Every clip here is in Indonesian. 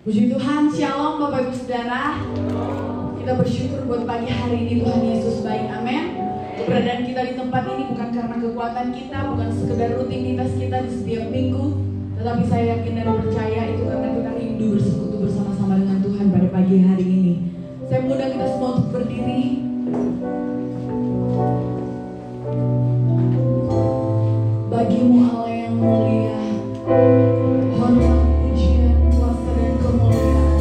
Puji Tuhan, Shalom Bapak Ibu Saudara. Kita bersyukur buat pagi hari ini, Tuhan Yesus baik, amin. Keberadaan kita di tempat ini bukan karena kekuatan kita, bukan sekedar rutinitas kita di setiap minggu, tetapi saya yakin dan percaya itu karena kita rindu bersekutu bersama-sama dengan Tuhan pada pagi hari ini. Saya mengundang kita semua untuk berdiri. Bagimu Allah yang mulia, hormat, pujian, kuasa dan kemuliaan.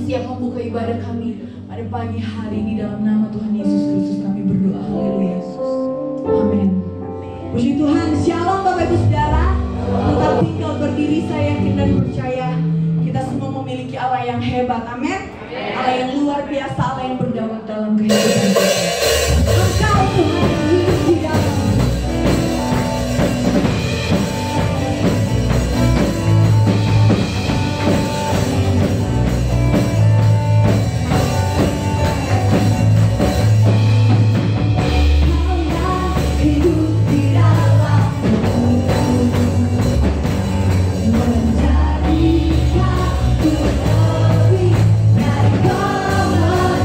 siap membuka ibadah kami pada pagi hari ini. Dalam nama Tuhan Yesus Kristus kami berdoa. Haleluya. Amin. Puji Tuhan. Shalom Bapak Ibu Saudara. Tetap tinggal berdiri, saya yakin dan percaya kita semua memiliki Allah yang hebat. Amin. Allah yang luar biasa, Allah yang berdaulat dalam kehidupan kita. Engkau Tuhan yang hidup di dalam. Menjadikan lebih dari kemenangan.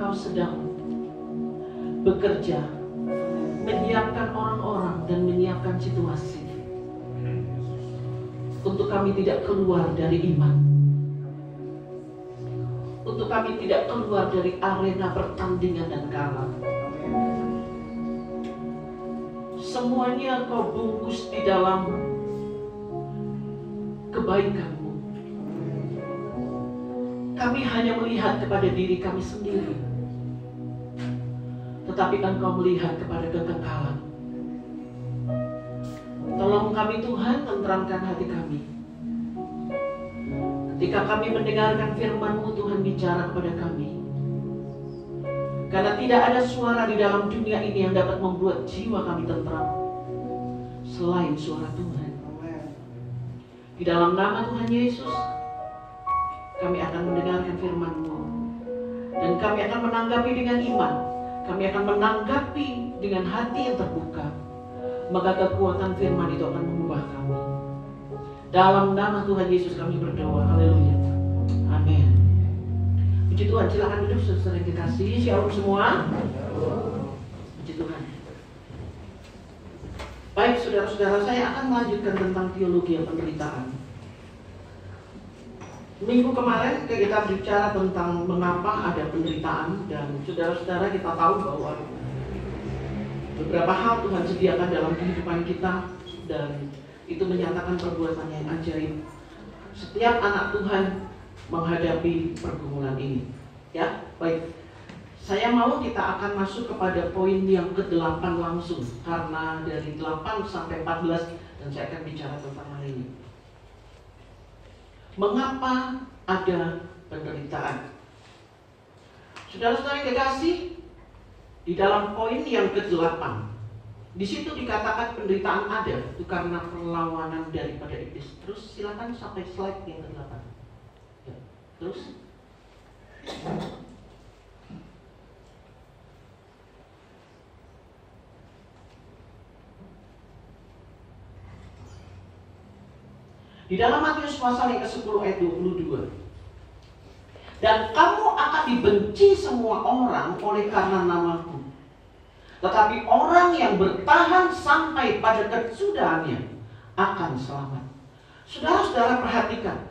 Engkau sedang bekerja, menyiapkan orang-orang dan menyiapkan situasi untuk kami tidak keluar dari iman, untuk kami tidak keluar dari arena pertandingan dan kalah. Semuanya Kau bungkus di dalam kebaikan-Mu. Kami hanya melihat kepada diri kami sendiri, tetapi Engkau melihat kepada kekekalan. Tolong kami Tuhan, tenteramkan hati kami. Ketika kami mendengarkan firman-Mu, Tuhan bicara kepada kami. Karena tidak ada suara di dalam dunia ini yang dapat membuat jiwa kami tentram selain suara Tuhan. Di dalam nama Tuhan Yesus, kami akan mendengarkan firman-Mu. Dan kami akan menanggapi dengan iman. Kami akan menanggapi dengan hati yang terbuka. Maka kekuatan firman itu akan mengubah kami. Dalam nama Tuhan Yesus kami berdoa. Haleluya. Amin. Puji Tuhan, silakan duduk saudara yang dikasihi. Shalom semua. Puji Tuhan. Baik saudara-saudara, saya akan melanjutkan tentang teologi penderitaan. Minggu kemarin kita bicara tentang mengapa ada penderitaan, dan saudara-saudara kita tahu bahwa beberapa hal Tuhan sediakan dalam kehidupan kita, dan itu menyatakan perbuatan yang ajaib. Setiap anak Tuhan menghadapi pergumulan ini. Ya, baik. Saya mau kita akan masuk kepada poin yang ke-8 langsung, karena dari 8 sampai 14 dan saya akan bicara tentang hal ini. Mengapa ada penderitaan? Saudara-saudara yang kekasih, di dalam poin yang ke-8, di situ dikatakan penderitaan ada itu karena perlawanan daripada iblis. Terus silakan sampai slide yang ke-8. Ya, terus. Di dalam Matius pasal yang ke-10 ayat 22. Dan kamu akan dibenci semua orang oleh karena namaku. Tetapi orang yang bertahan sampai pada kesudahannya akan selamat. Saudara-saudara perhatikan.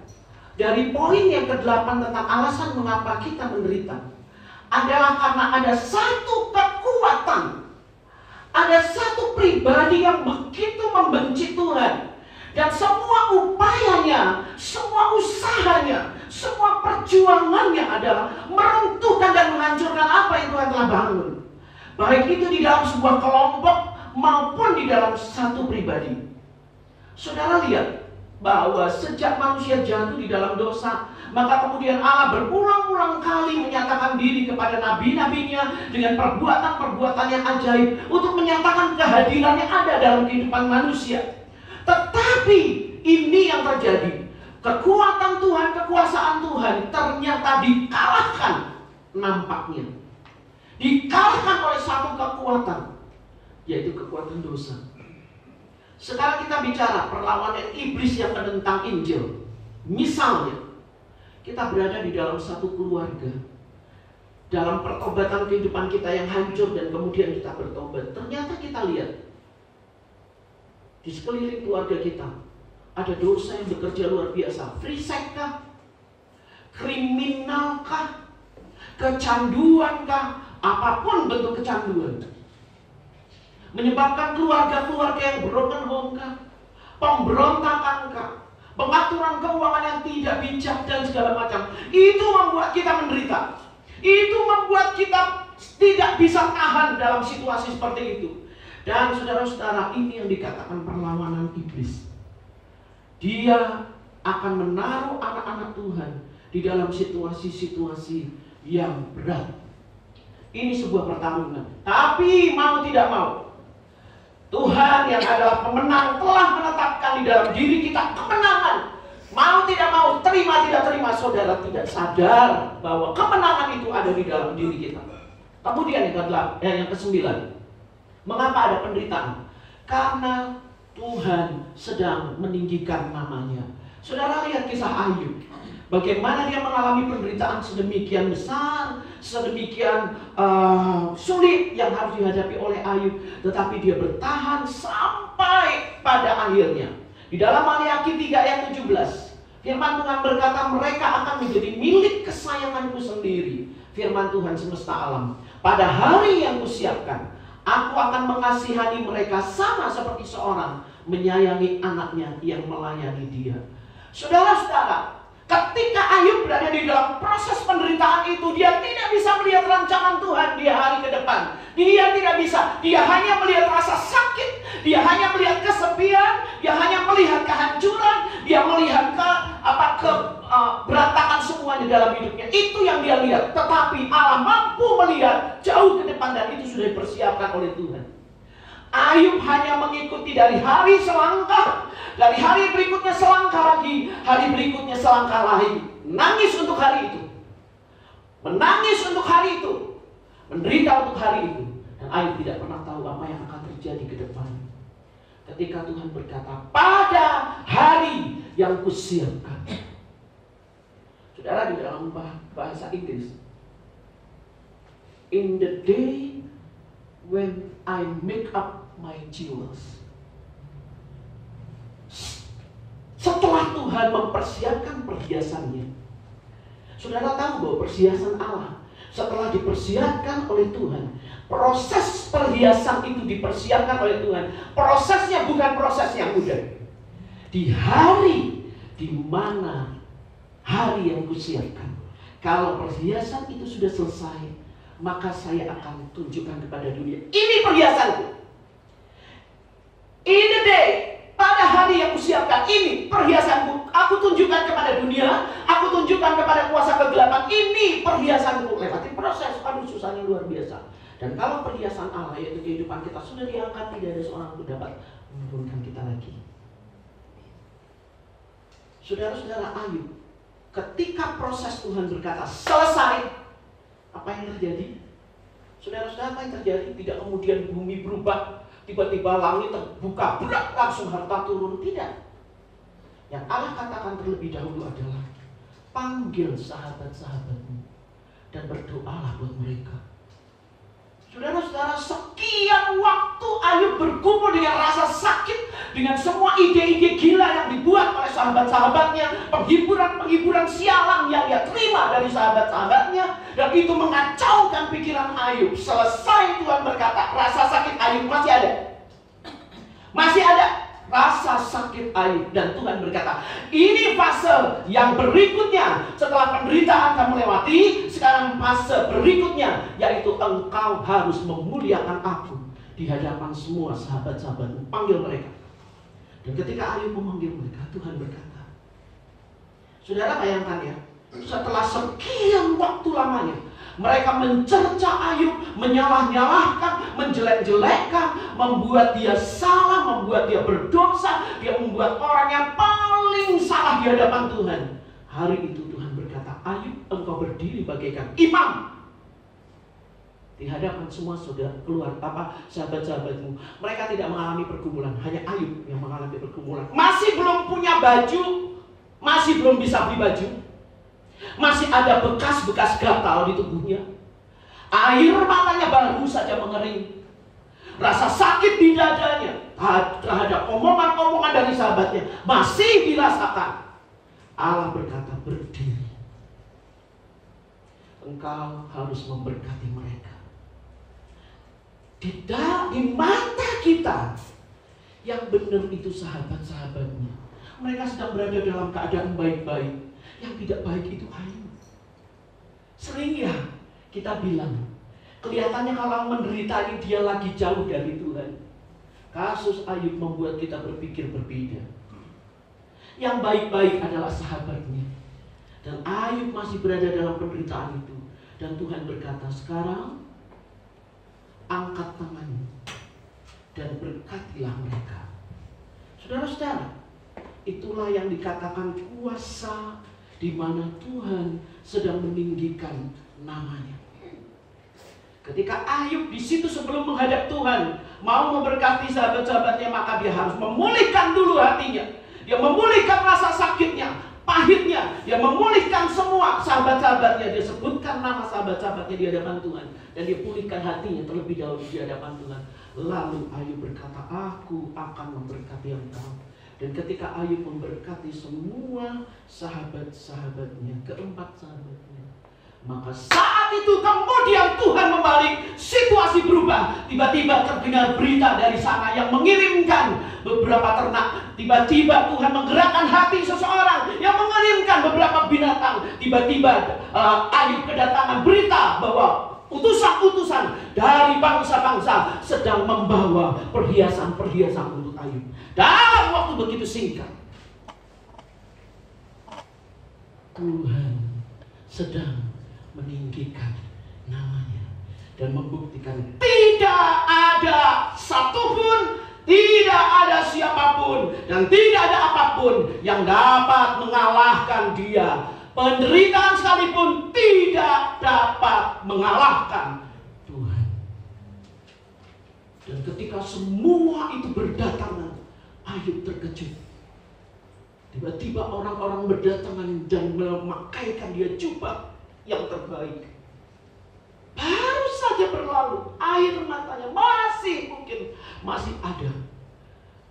Dari poin yang ke-8 tentang alasan mengapa kita menderita, adalah karena ada satu kekuatan, ada satu pribadi yang begitu membenci Tuhan. Dan semua upayanya, semua usahanya, semua perjuangannya adalah meruntuhkan dan menghancurkan apa yang Tuhan telah bangun. Baik itu di dalam sebuah kelompok maupun di dalam satu pribadi. Saudara lihat bahwa sejak manusia jatuh di dalam dosa, maka kemudian Allah berulang-ulang kali menyatakan diri kepada nabi-nabinya dengan perbuatan-perbuatan yang ajaib untuk menyatakan kehadiran yang ada dalam kehidupan manusia. Tetapi ini yang terjadi. Kekuatan Tuhan, kekuasaan Tuhan ternyata dikalahkan nampaknya. Dikalahkan oleh satu kekuatan, yaitu kekuatan dosa. Sekarang kita bicara perlawanan iblis yang menentang Injil. Misalnya, kita berada di dalam satu keluarga. Dalam pertobatan kehidupan kita yang hancur dan kemudian kita bertobat. Ternyata kita lihat di sekeliling keluarga kita ada dosa yang bekerja luar biasa. Free sex kah? Kriminal kah? Kecanduan kah? Apapun bentuk kecanduan, menyebabkan keluarga-keluarga yang broken home kah? Pemberontakan kah? Pengaturan keuangan yang tidak bijak dan segala macam. Itu membuat kita menderita. Itu membuat kita tidak bisa tahan dalam situasi seperti itu. Dan saudara-saudara, ini yang dikatakan perlawanan iblis. Dia akan menaruh anak-anak Tuhan di dalam situasi-situasi yang berat. Ini sebuah pertarungan. Tapi mau tidak mau, Tuhan yang adalah pemenang telah menetapkan di dalam diri kita kemenangan. Mau tidak mau, terima tidak terima, saudara tidak sadar bahwa kemenangan itu ada di dalam diri kita. Kemudian yang ke-9. Mengapa ada penderitaan? Karena Tuhan sedang meninggikan namanya. Saudara lihat kisah Ayub. Bagaimana dia mengalami penderitaan sedemikian besar, sedemikian sulit yang harus dihadapi oleh Ayub. Tetapi dia bertahan sampai pada akhirnya. Di dalam Maleakhi 3 ayat 17, firman Tuhan berkata, mereka akan menjadi milik kesayanganku sendiri. Firman Tuhan semesta alam. Pada hari yang kusiapkan, aku akan mengasihani mereka sama seperti seorang menyayangi anaknya yang melayani dia. Saudara-saudara, ketika Ayub berada di dalam proses penderitaan itu, dia tidak bisa melihat rancangan Tuhan di hari ke depan. Dia tidak bisa. Dia hanya melihat rasa sakit. Dia hanya melihat kesepian. Dia hanya melihat kehancuran. Dia melihat berantakan semuanya dalam hidupnya. Itu yang dia lihat. Tetapi Allah mampu melihat jauh ke depan, dan itu sudah dipersiapkan oleh Tuhan. Ayub hanya mengikuti dari hari selangkah, dari hari berikutnya selangkah lagi, hari berikutnya selangkah lagi. Menangis untuk hari itu, menangis untuk hari itu, menderita untuk hari itu. Dan Ayub tidak pernah tahu apa yang akan terjadi ke depan. Ketika Tuhan berkata, pada hari yang kusiapkan. Saudara, di dalam bahasa Inggris, in the day when I make up my jewels. Setelah Tuhan mempersiapkan perhiasannya. Saudara tahu bahwa perhiasan Allah setelah dipersiapkan oleh Tuhan, proses perhiasan itu dipersiapkan oleh Tuhan. Prosesnya bukan proses yang mudah. Di hari di mana hari yang kusiapkan, kalau perhiasan itu sudah selesai, maka saya akan tunjukkan kepada dunia, ini perhiasanku. In the day, pada hari yang kusiapkan, ini perhiasanku. Aku tunjukkan kepada dunia, aku tunjukkan kepada kuasa kegelapan, ini perhiasanku. Lewati proses, aduh susahnya luar biasa. Dan kalau perhiasan Allah, yaitu kehidupan kita, sudah diangkat, tidak ada seorang pun dapat menurunkan kita lagi. Saudara-saudara, Ayub, ketika proses Tuhan berkata selesai, apa yang terjadi? Saudara-saudara, apa yang terjadi? Tidak kemudian bumi berubah, tiba-tiba langit terbuka, berat langsung harta turun. Tidak. Yang Allah katakan terlebih dahulu adalah, panggil sahabat-sahabatmu dan berdoalah buat mereka. Saudara-saudara, sekian waktu Ayub bergumul dengan rasa sakit, dengan semua ide-ide gila yang dibuat oleh sahabat-sahabatnya, penghiburan-penghiburan sialan yang dia terima dari sahabat-sahabatnya, dan itu mengacaukan pikiran Ayub. Selesai Tuhan berkata, rasa sakit Ayub masih ada. Masih ada rasa sakit Ayub, dan Tuhan berkata, ini fase yang berikutnya. Setelah penderitaan kamu lewati, sekarang fase berikutnya, yaitu engkau harus memuliakan aku di hadapan semua sahabat-sahabatmu. Panggil mereka. Dan ketika Ayub memanggil mereka, Tuhan berkata, saudara bayangkan ya, setelah sekian waktu lamanya, mereka mencerca Ayub, menyalah-nyalahkan, menjelek-jelekkan, membuat dia salah, membuat dia berdosa, dia membuat orang yang paling salah di hadapan Tuhan. Hari itu Tuhan berkata, Ayub, engkau berdiri bagaikan imam di hadapan semua saudara sahabat-sahabatmu. Mereka tidak mengalami pergumulan, hanya Ayub yang mengalami pergumulan. Masih belum punya baju, masih belum bisa beli baju, masih ada bekas-bekas gatal di tubuhnya. Air matanya baru saja mengering. Rasa sakit di dadanya terhadap omongan-omongan dari sahabatnya masih dirasakan. Allah berkata, berdiri. Engkau harus memberkati mereka. Di mata kita, yang benar itu sahabat-sahabatnya. Mereka sedang berada dalam keadaan baik-baik. Yang tidak baik itu Ayub. Sering ya kita bilang, kelihatannya kalau menderita ini dia lagi jauh dari Tuhan. Kasus Ayub membuat kita berpikir berbeda. Yang baik-baik adalah sahabatnya. Dan Ayub masih berada dalam penderitaan itu. Dan Tuhan berkata, sekarang angkat tanganmu dan berkatilah mereka. Saudara-saudara, itulah yang dikatakan kuasa di mana Tuhan sedang meninggikan namanya. Ketika Ayub di situ sebelum menghadap Tuhan, mau memberkati sahabat-sahabatnya, maka dia harus memulihkan dulu hatinya. Dia memulihkan rasa sakitnya, pahitnya. Dia memulihkan semua sahabat-sahabatnya. Dia sebutkan nama sahabat-sahabatnya di hadapan Tuhan. Dan dia pulihkan hatinya terlebih dahulu di hadapan Tuhan. Lalu Ayub berkata, aku akan memberkati engkau. Dan ketika Ayub memberkati semua sahabat-sahabatnya, keempat sahabatnya, maka saat itu kemudian Tuhan membalik, situasi berubah. Tiba-tiba terdengar berita dari sana yang mengirimkan beberapa ternak. Tiba-tiba Tuhan menggerakkan hati seseorang yang mengirimkan beberapa binatang. Tiba-tiba Ayub kedatangan berita bahwa utusan-utusan dari bangsa-bangsa sedang membawa perhiasan-perhiasan untuk Ayub. Dalam waktu begitu singkat, Tuhan sedang meninggikan namanya dan membuktikan tidak ada satupun, tidak ada siapapun, dan tidak ada apapun yang dapat mengalahkan dia. Penderitaan sekalipun tidak dapat mengalahkan Tuhan. Dan ketika semua itu berdatangan, Ayub terkejut. Tiba-tiba orang-orang berdatangan dan memakaikan dia jubah yang terbaik. Baru saja berlalu, air matanya masih ada.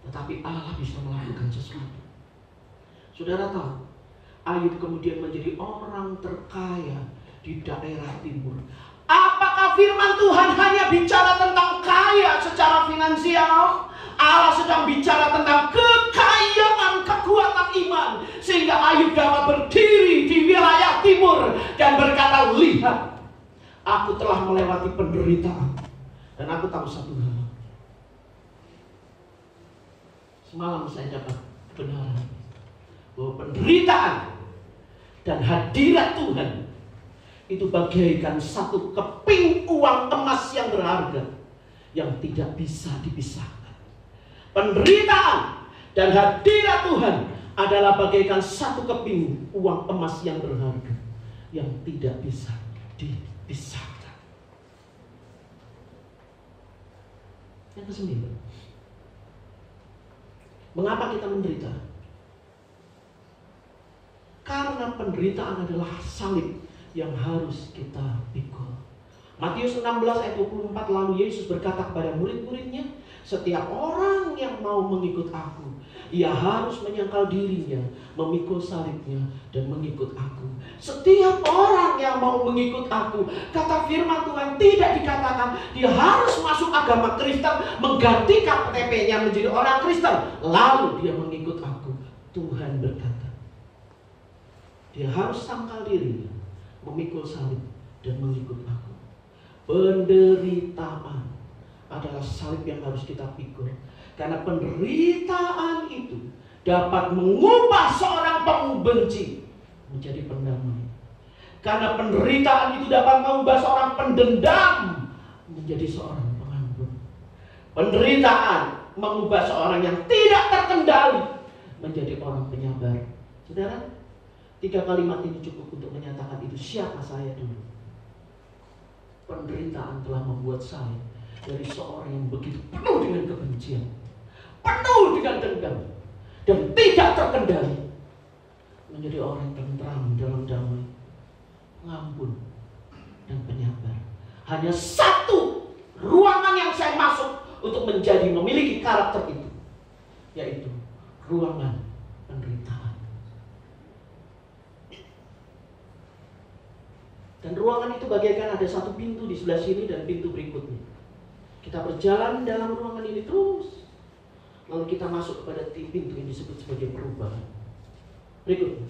Tetapi Allah bisa melakukan sesuatu. Saudara tahu, Ayub kemudian menjadi orang terkaya di daerah timur. Apakah firman Tuhan hanya bicara tentang kaya secara finansial? Allah sedang bicara tentang kekayaan, kekuatan iman, sehingga Ayub dapat berdiri di wilayah timur dan berkata, lihat, aku telah melewati penderitaan dan aku tahu satu hal. Semalam saya dapat kebenaran bahwa penderitaan dan hadirat Tuhan itu bagaikan satu keping uang emas yang berharga yang tidak bisa dipisahkan. Penderitaan dan hadirat Tuhan adalah bagaikan satu keping uang emas yang berharga yang tidak bisa dipisahkan. Yang kesembilan, mengapa kita menderita? Karena penderitaan adalah salib yang harus kita pikul. Matius 16 ayat 24, lalu Yesus berkata kepada murid-muridnya, setiap orang yang mau mengikut aku, ia harus menyangkal dirinya, memikul salibnya, dan mengikut aku. Setiap orang yang mau mengikut aku, kata firman Tuhan tidak dikatakan dia harus masuk agama Kristen, menggantikan KTP-nya menjadi orang Kristen, lalu dia mengikut aku. Tuhan berkata, dia harus sangkal dirinya, memikul salib, dan mengikut aku. Penderitaan adalah salib yang harus kita pikul. Karena penderitaan itu dapat mengubah seorang pembenci menjadi pendamai. Karena penderitaan itu dapat mengubah seorang pendendam menjadi seorang pengampun. Penderitaan mengubah seorang yang tidak terkendali menjadi orang penyabar. Saudara, 3 kalimat ini cukup untuk menyatakan itu siapa saya dulu. Penderitaan telah membuat saya dari seorang yang begitu penuh dengan kebencian, penuh dengan dendam, dan tidak terkendali, menjadi orang yang tentram dalam damai, pengampun, dan penyabar. Hanya satu ruangan yang saya masuk untuk menjadi memiliki karakter itu, yaitu ruangan penderitaan. Dan ruangan itu bagaikan ada satu pintu di sebelah sini dan pintu berikutnya. Kita berjalan dalam ruangan ini terus, lalu kita masuk kepada pintu yang disebut sebagai perubahan. Berikutnya,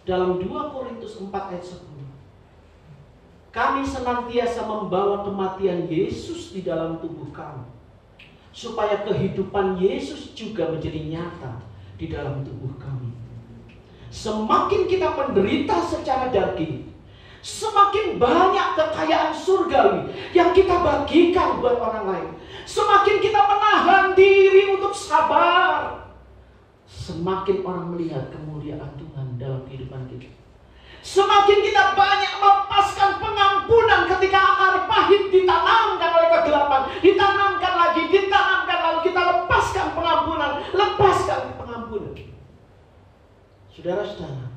dalam 2 Korintus 4 ayat 10, kami senantiasa membawa kematian Yesus di dalam tubuh kami, supaya kehidupan Yesus juga menjadi nyata di dalam tubuh kami. Semakin kita menderita secara daging, semakin banyak kekayaan surgawi yang kita bagikan buat orang lain. Semakin kita menahan diri untuk sabar, semakin orang melihat kemuliaan Tuhan dalam kehidupan kita. Semakin kita banyak melepaskan pengampunan ketika akar pahit ditanamkan oleh kegelapan, ditanamkan lagi, lalu kita lepaskan pengampunan, Saudara-saudara,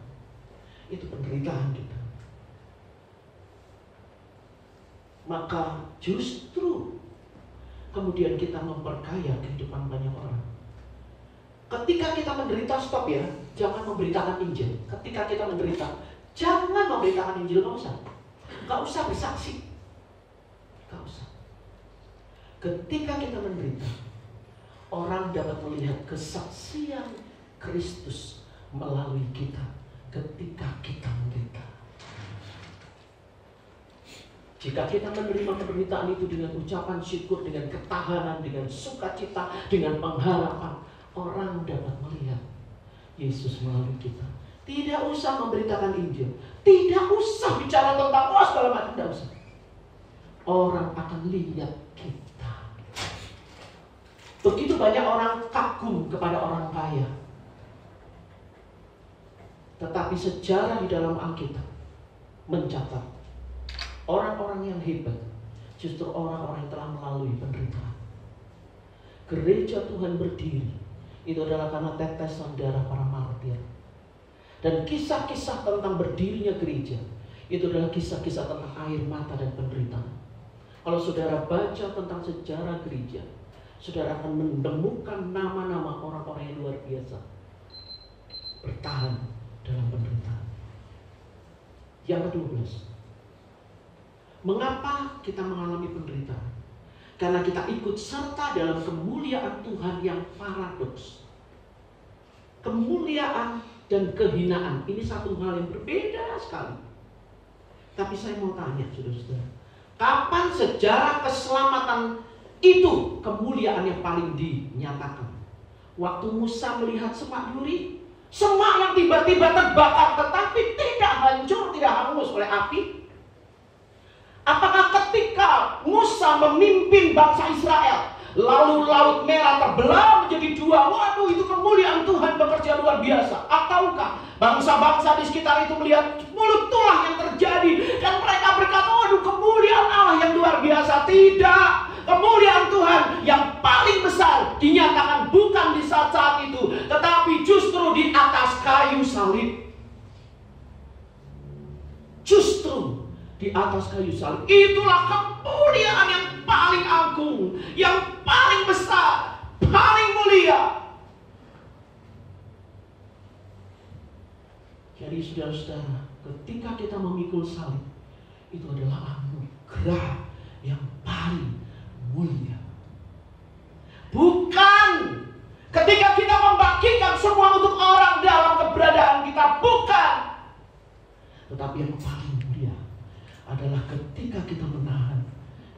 itu penderitaan kita. Maka justru kemudian kita memperkaya kehidupan banyak orang. Ketika kita menderita, stop ya. Jangan memberitakan Injil. Ketika kita menderita, jangan memberitakan Injil. Gak usah bersaksi. Gak usah. Ketika kita menderita, orang dapat melihat kesaksian Kristus melalui kita ketika kita menderita. Jika kita menerima penderitaan itu dengan ucapan syukur, dengan ketahanan, dengan sukacita, dengan pengharapan, orang dapat melihat Yesus melalui kita. Tidak usah memberitakan Injil, tidak usah bicara tentang segala macam, tidak usah. Orang akan lihat kita. Begitu banyak orang kagum kepada orang kaya, tetapi sejarah di dalam Alkitab mencatat orang-orang yang hebat justru orang-orang yang telah melalui penderitaan. Gereja Tuhan berdiri itu adalah karena tetesan darah para martir. Dan kisah-kisah tentang berdirinya gereja itu adalah kisah-kisah tentang air mata dan penderitaan. Kalau saudara baca tentang sejarah gereja, saudara akan menemukan nama-nama orang-orang yang luar biasa bertahan dalam penderitaan. Yang ke-12, mengapa kita mengalami penderitaan? Karena kita ikut serta dalam kemuliaan Tuhan yang paradoks. Kemuliaan dan kehinaan ini satu hal yang berbeda sekali. Tapi saya mau tanya saudara-saudara, kapan sejarah keselamatan itu kemuliaan yang paling dinyatakan? Waktu Musa melihat semak duri, semak yang tiba-tiba terbakar tetapi tidak hancur, tidak hangus oleh api. Apakah ketika Musa memimpin bangsa Israel, lalu Laut Merah terbelah menjadi dua, waduh itu kemuliaan Tuhan bekerja luar biasa? Ataukah bangsa-bangsa di sekitar itu melihat mulut tulang yang terjadi dan mereka berkata, waduh kemuliaan Allah yang luar biasa? Tidak, kemuliaan Tuhan yang paling besar dinyatakan bukan di saat-saat itu, tetapi justru di atas kayu salib. Justru di atas kayu salib. Itulah kemuliaan yang paling agung, yang paling besar, paling mulia. Jadi saudara-saudara, ketika kita memikul salib, itu adalah anugerah yang paling mulia. Bukan ketika kita membagikan semua untuk orang dalam keberadaan kita, bukan. Tetapi yang paling mulia adalah ketika kita menahan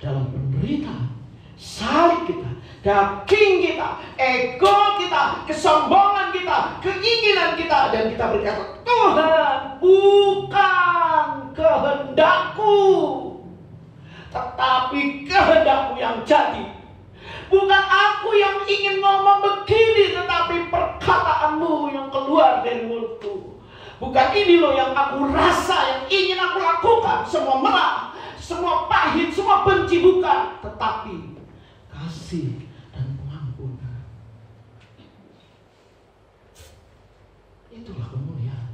dalam penderitaan salib kita, daging kita, ego kita, kesombongan kita, keinginan kita, dan kita berkata, Tuhan, bukan kehendakku, tetapi kehendakmu yang jadi. Bukan aku yang ingin ngomong begini, tetapi perkataanmu yang keluar dari mulutku. Bukan ini loh yang aku rasa, yang ingin aku lakukan. Semua merah, semua pahit, semua benci, bukan. Tetapi kasih dan pengampunan. Itulah kemuliaan.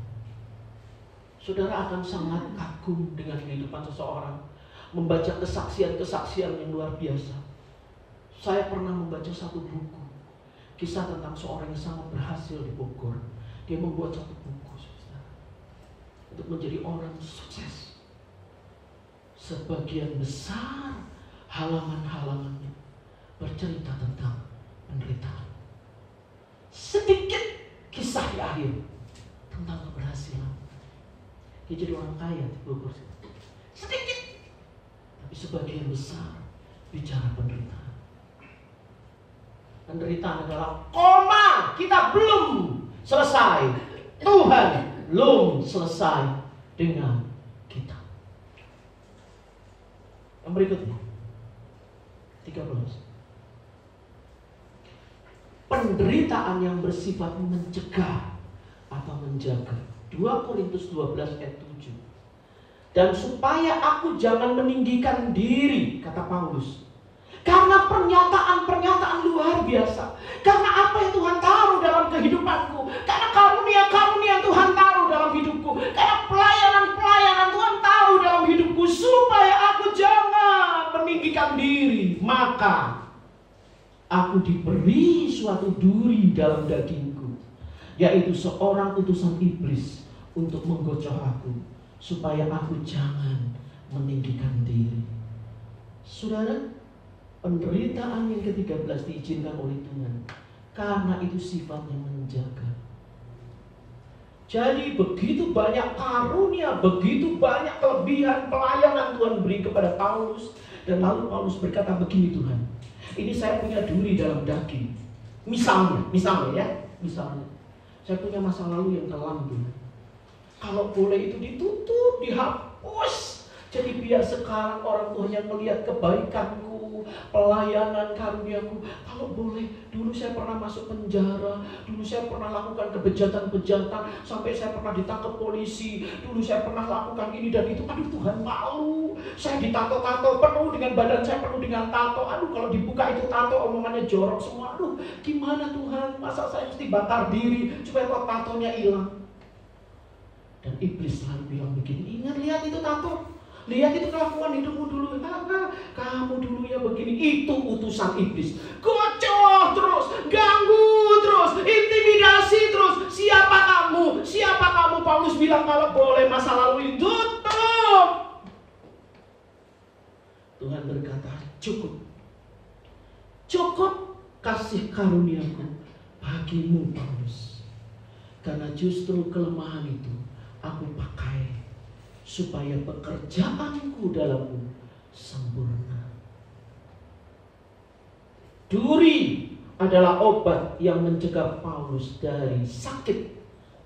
Saudara akan sangat kagum dengan kehidupan seseorang, membaca kesaksian-kesaksian yang luar biasa. Saya pernah membaca satu buku, kisah tentang seorang yang sangat berhasil di Bogor. Dia membuat satu buku untuk menjadi orang sukses. Sebagian besar halangan-halangannya bercerita tentang penderitaan. Sedikit kisah di akhir tentang keberhasilan. Dia jadi orang kaya di Bogor. Sedikit, tapi sebagian besar bicara penderitaan. Penderitaan adalah koma, kita belum selesai. Tuhan belum selesai dengan kita. Yang berikutnya 13. Penderitaan yang bersifat mencegah atau menjaga. 2 Korintus 12 ayat 7. Dan supaya aku jangan meninggikan diri, kata Paulus, karena pernyataan-pernyataan luar biasa. Karena apa yang Tuhan taruh dalam kehidupanku. Karena karunia-karunia yang Tuhan Maka aku diberi suatu duri dalam dagingku, yaitu seorang utusan iblis untuk menggocoh aku, supaya aku jangan meninggikan diri. Saudara, penderitaan yang ke-13 diizinkan oleh Tuhan, karena itu sifatnya menjaga. Jadi begitu banyak karunia, begitu banyak kelebihan pelayanan Tuhan beri kepada Paulus. Dan lalu Paulus berkata begini, Tuhan, ini saya punya duri dalam daging. Misalnya ya, saya punya masa lalu yang kelam, Tuhan. Kalau boleh itu ditutup, dihapus. Jadi biar sekarang orang Tuhan yang melihat kebaikanku, pelayanan karuniaku. Kalau boleh, dulu saya pernah masuk penjara, dulu saya pernah lakukan kebejatan-bejatan, sampai saya pernah ditangkap polisi, dulu saya pernah lakukan ini dan itu. Aduh Tuhan, malu. Saya ditato-tato, penuh dengan badan saya penuh dengan tato. Aduh, kalau dibuka itu tato omongannya jorok semua. Aduh, gimana Tuhan? Masa saya mesti bakar diri supaya kok tatonya hilang? Dan iblis selalu bilang begini, ingat, lihat itu tato. Lihat itu kelakuan hidupmu dulu. Kamu dulunya begini. Itu utusan iblis. Gocoh terus, ganggu terus, intimidasi terus. Siapa kamu? Siapa kamu? Paulus bilang kalau boleh masa lalu itu tutup. Tuhan berkata, cukup. Cukup kasih karuniaku bagimu, Paulus. Karena justru kelemahan itu aku pakai supaya pekerjaanku dalammu sempurna. Duri adalah obat yang mencegah Paulus dari sakit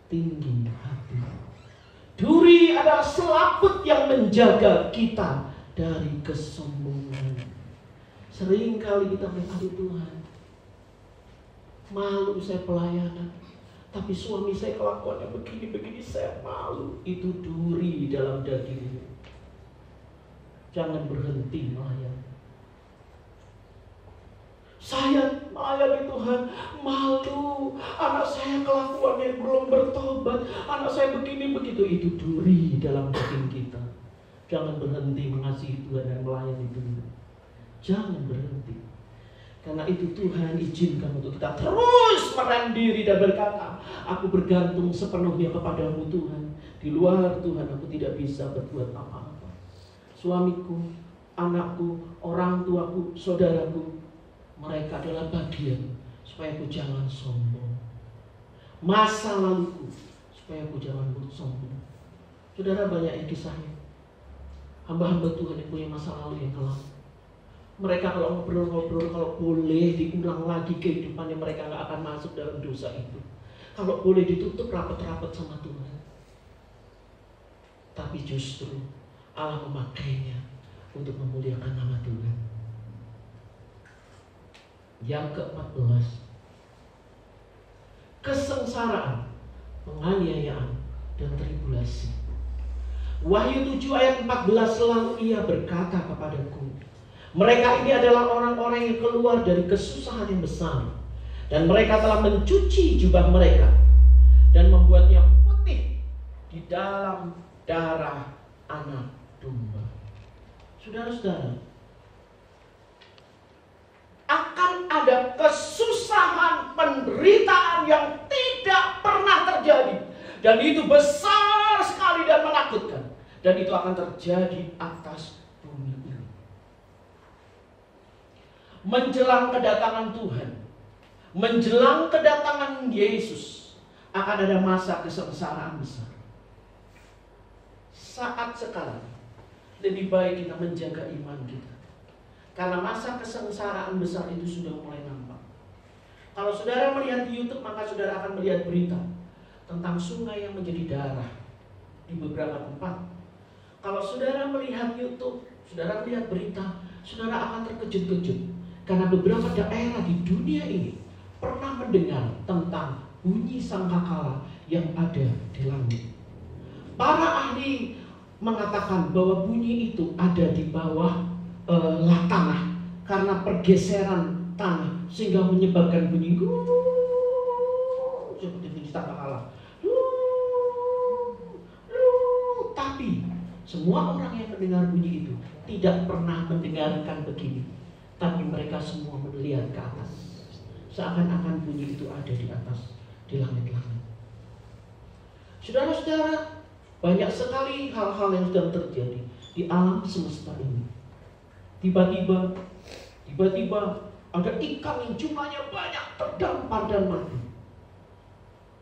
tinggi hati. Duri adalah selaput yang menjaga kita dari kesombongan. Seringkali kita bilang, aduh Tuhan, malu saya pelayanan, tapi suami saya kelakuannya begini-begini, saya malu. Itu duri dalam dagingmu. Jangan berhenti melayani. Saya melayani Tuhan, malu. Anak saya kelakuannya belum bertobat, anak saya begini begitu. Itu duri dalam daging kita. Jangan berhenti mengasihi Tuhan dan melayani Tuhan. Jangan berhenti. Karena itu Tuhan izinkan untuk kita terus merendah diri dan berkata, aku bergantung sepenuhnya kepadamu Tuhan. Di luar Tuhan aku tidak bisa berbuat apa-apa. Suamiku, anakku, orang tuaku, saudaraku, mereka adalah bagian supaya aku jangan sombong. Masa laluku supaya aku jangan sombong. Saudara, banyak kisahnya. Hamba-hamba Tuhan yang punya masa lalu yang kelam. Mereka kalau ngobrol-ngobrol, kalau boleh diulang lagi kehidupannya, mereka gak akan masuk dalam dosa itu. Kalau boleh ditutup rapat-rapat sama Tuhan. Tapi justru Allah memakainya untuk memuliakan nama Tuhan. Yang ke-14, kesengsaraan, penganiayaan, dan tribulasi. Wahyu 7 ayat 14, lalu ia berkata kepadaku, mereka ini adalah orang-orang yang keluar dari kesusahan yang besar, dan mereka telah mencuci jubah mereka dan membuatnya putih di dalam darah anak domba. Saudara-saudara, akan ada kesusahan, penderitaan yang tidak pernah terjadi, dan itu besar sekali dan menakutkan, dan itu akan terjadi atas bumi ini. Menjelang kedatangan Tuhan, menjelang kedatangan Yesus, akan ada masa kesengsaraan besar. Saat sekarang lebih baik kita menjaga iman kita, karena masa kesengsaraan besar itu sudah mulai nampak. Kalau saudara melihat di YouTube, maka saudara akan melihat berita tentang sungai yang menjadi darah di beberapa tempat. Kalau saudara melihat YouTube, saudara melihat berita, saudara akan terkejut-kejut. Karena beberapa daerah di dunia ini pernah mendengar tentang bunyi sangkakala yang ada di langit. Para ahli mengatakan bahwa bunyi itu ada di bawah tanah karena pergeseran tanah, sehingga menyebabkan bunyi seperti bunyi sangkakala. Tapi semua orang yang mendengar bunyi itu tidak pernah mendengarkan begini. Tapi mereka semua melihat ke atas, seakan-akan bunyi itu ada di atas, di langit-langit. Saudara-saudara, banyak sekali hal-hal yang sedang terjadi di alam semesta ini. Tiba-tiba ada ikan yang jumlahnya banyak terdampar dan mati.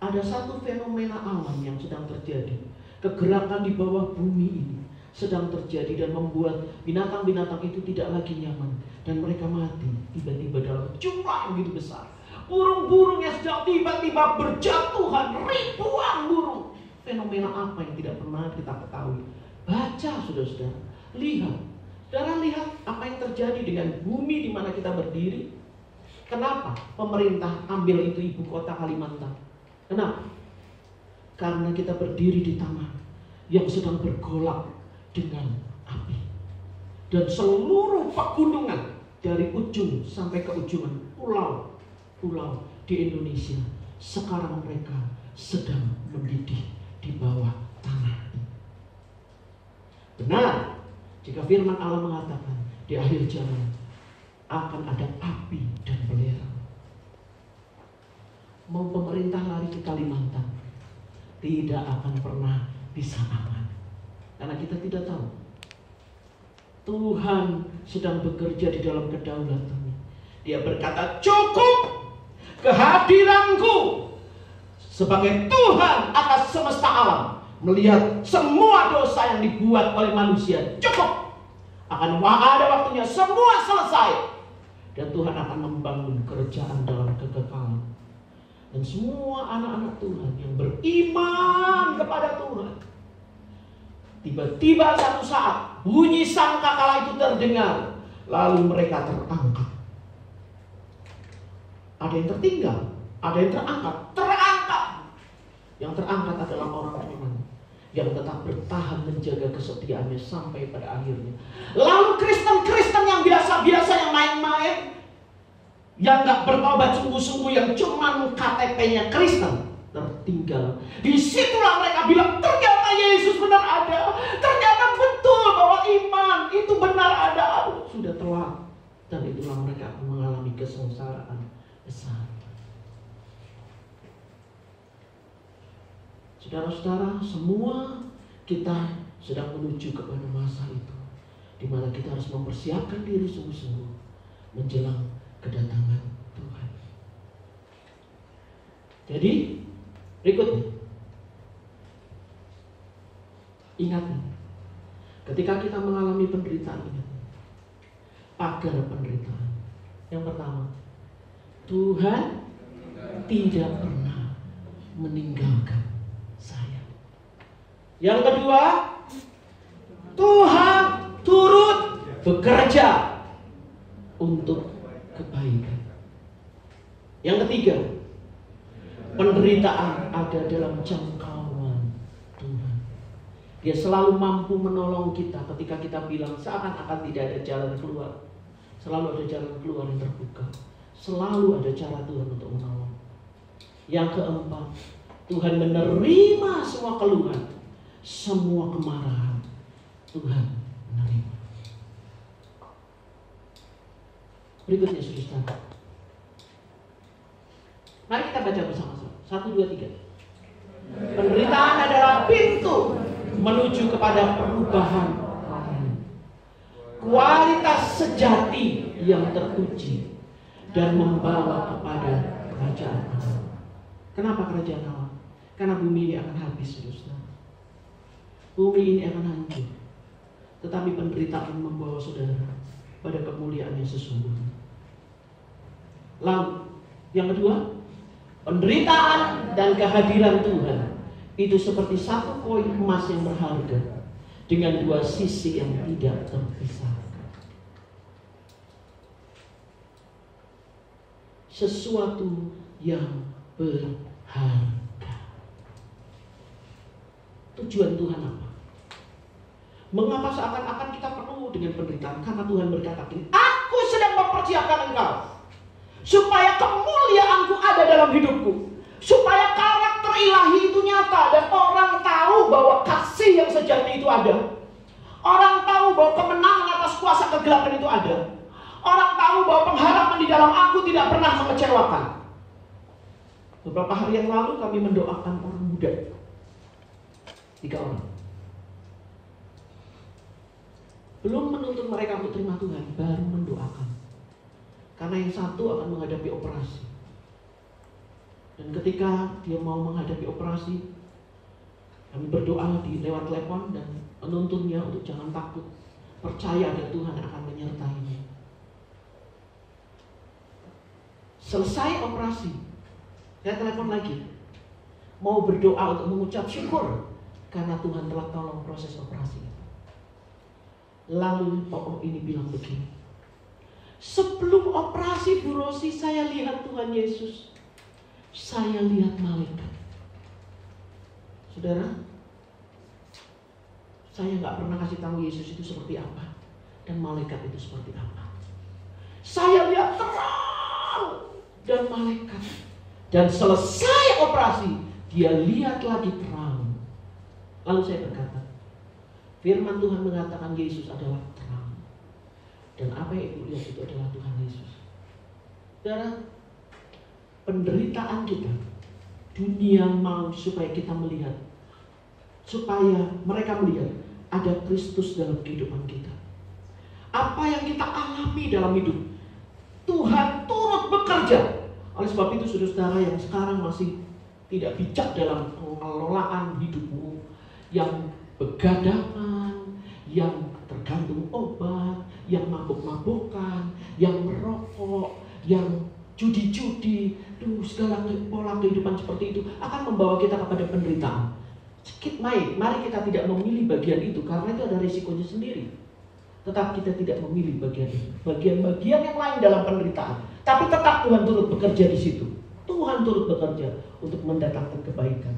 Ada satu fenomena alam yang sedang terjadi. Kegerakan di bawah bumi ini sedang terjadi dan membuat binatang-binatang itu tidak lagi nyaman dan mereka mati tiba-tiba dalam jumlah yang begitu besar. Burung-burung yang sedang tiba-tiba berjatuhan, ribuan burung. Fenomena apa yang tidak pernah kita ketahui? Baca, saudara-saudara, lihat. Saudara lihat apa yang terjadi dengan bumi di mana kita berdiri. Kenapa pemerintah ambil itu ibu kota Kalimantan? Kenapa? Karena kita berdiri di tanah yang sedang bergolak dengan api. Dan seluruh pegunungan dari ujung sampai ke ujung pulau-pulau di Indonesia sekarang mereka sedang mendidih di bawah tanah. Benar, jika firman Allah mengatakan di akhir zaman akan ada api dan belerang. Mau pemerintah lari ke Kalimantan, tidak akan pernah bisa aman. Karena kita tidak tahu Tuhan sedang bekerja di dalam kedaulatannya. Dia berkata, cukup kehadiranku sebagai Tuhan atas semesta alam, melihat semua dosa yang dibuat oleh manusia. Cukup. Akan ada waktunya semua selesai. Dan Tuhan akan membangun kerajaan dalam kekekalan. Dan semua anak-anak Tuhan yang beriman kepada Tuhan, tiba-tiba satu saat bunyi sangkakala itu terdengar, lalu mereka terangkat. Ada yang tertinggal, ada yang terangkat. Yang terangkat adalah orang-orang yang tetap bertahan menjaga kesetiaannya sampai pada akhirnya. Lalu Kristen-Kristen yang biasa-biasa, yang main-main, yang gak bertobat sungguh-sungguh, yang cuman KTP-nya Kristen, tertinggal. Disitulah mereka bilang, ternyata Yesus benar ada. Ternyata betul bahwa iman itu benar ada. Sudah telat. Dan itulah mereka akan mengalami kesengsaraan besar. Saudara-saudara, semua kita sedang menuju kepada masa itu, di mana kita harus mempersiapkan diri sungguh-sungguh menjelang kedatangan Tuhan. Jadi, berikutnya, ingat, ketika kita mengalami penderitaan ini, pagar penderitaan. Yang pertama, Tuhan tidak pernah meninggalkan saya. Yang kedua, Tuhan turut bekerja untuk kebaikan. Yang ketiga, penderitaan ada dalam jangkauan Tuhan. Dia selalu mampu menolong kita ketika kita bilang seakan-akan tidak ada jalan keluar. Selalu ada jalan keluar yang terbuka. Selalu ada cara Tuhan untuk menolong. Yang keempat, Tuhan menerima semua keluhan, semua kemarahan. Tuhan menerima. Berikutnya, saudara. Mari kita baca bersama-sama. 1, 2, 3. Penderitaan adalah pintu menuju kepada perubahan kualitas sejati yang teruji dan membawa kepada kerajaan Allah. Kenapa kerajaan Allah? Karena bumi ini akan habis, saudara. Bumi ini akan hancur. Tetapi penderitaan membawa saudara pada kemuliaan yang sesungguhnya. Lalu, yang kedua, penderitaan dan kehadiran Tuhan itu seperti satu koin emas yang berharga dengan dua sisi yang tidak terpisahkan. Sesuatu yang berharga. Tujuan Tuhan apa? Mengapa seakan-akan kita penuh dengan penderitaan? Karena Tuhan berkata, aku sedang mempersiapkan engkau supaya kemuliaanku ada dalam hidupku, supaya karakter ilahi itu nyata dan orang tahu bahwa kasih yang sejati itu ada. Orang tahu bahwa kemenangan atas kuasa kegelapan itu ada. Orang tahu bahwa pengharapan di dalam aku tidak pernah mengecewakan. Beberapa hari yang lalu kami mendoakan orang muda. 3 orang. Belum menuntut mereka untuk terima Tuhan, baru mendoakan. Karena yang satu akan menghadapi operasi. Dan ketika dia mau menghadapi operasi, kami berdoa lewat telepon dan menuntunnya untuk jangan takut. Percaya ada Tuhan akan menyertainya. Selesai operasi, saya telepon lagi. Mau berdoa untuk mengucap syukur karena Tuhan telah tolong proses operasi. Lalu tokoh ini bilang begini, sebelum operasi Bu Rosi, saya lihat Tuhan Yesus. Saya lihat malaikat. Saudara, saya nggak pernah kasih tahu Yesus itu seperti apa dan malaikat itu seperti apa. Saya lihat terang dan malaikat. Dan selesai operasi, dia lihat lagi terang. Lalu saya berkata, firman Tuhan mengatakan Yesus adalah terang. Dan apa yang ibu lihat itu adalah Tuhan Yesus. Saudara, penderitaan kita, dunia mau supaya kita melihat, supaya mereka melihat ada Kristus dalam kehidupan kita. Apa yang kita alami dalam hidup, Tuhan turut bekerja. Oleh sebab itu saudara-saudara yang sekarang masih tidak bijak dalam pengelolaan hidupmu, yang begadangan, yang tergantung obat, yang mabuk-mabukan, yang merokok, yang judi-judi, segala pola kehidupan seperti itu akan membawa kita kepada penderitaan. Mari kita tidak memilih bagian itu karena itu ada risikonya sendiri. Tetap kita tidak memilih bagian itu, bagian-bagian yang lain dalam penderitaan. Tapi tetap Tuhan turut bekerja di situ. Tuhan turut bekerja untuk mendatangkan kebaikan.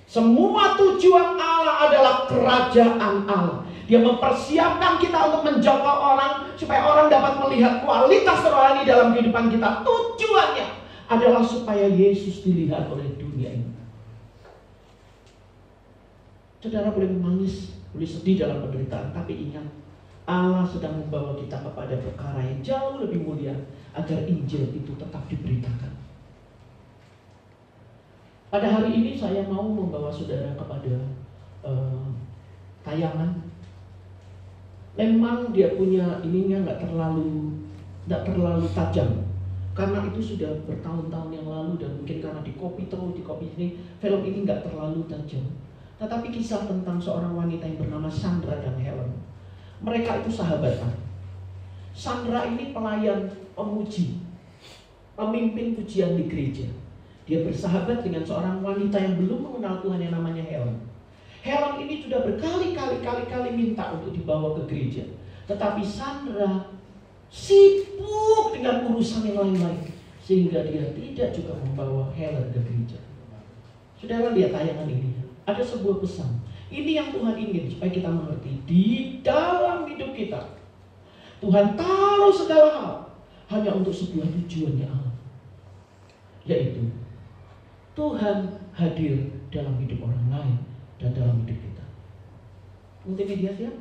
Semua tujuan Allah adalah kerajaan Allah. Dia mempersiapkan kita untuk menjangkau orang supaya orang dapat melihat kualitas rohani dalam kehidupan kita. Tujuannya adalah supaya Yesus dilihat oleh dunia ini. Saudara boleh menangis, boleh sedih dalam penderitaan, tapi ingat, Allah sedang membawa kita kepada perkara yang jauh lebih mulia agar Injil itu tetap diberitakan. Pada hari ini saya mau membawa saudara kepada tayangan. Memang dia punya ininya nggak terlalu tajam, karena itu sudah bertahun-tahun yang lalu dan mungkin karena di copy ini, film ini nggak terlalu tajam. Tetapi kisah tentang seorang wanita yang bernama Sandra dan Helen. Mereka itu sahabatan. Sandra ini pelayan pemuji, pemimpin pujian di gereja. Dia bersahabat dengan seorang wanita yang belum mengenal Tuhan yang namanya Helen. Helen ini sudah berkali-kali minta untuk dibawa ke gereja. Tetapi Sandra sibuk dengan urusan yang lain-lain, sehingga dia tidak juga membawa Helen ke gereja. Saudara lihat tayangan ini. Ada sebuah pesan. Ini yang Tuhan ingin supaya kita mengerti. Di dalam hidup kita, Tuhan taruh segala hal hanya untuk sebuah tujuannya Allah. Yaitu Tuhan hadir dalam hidup orang lain dan dalam hidup kita. Multimedia siap?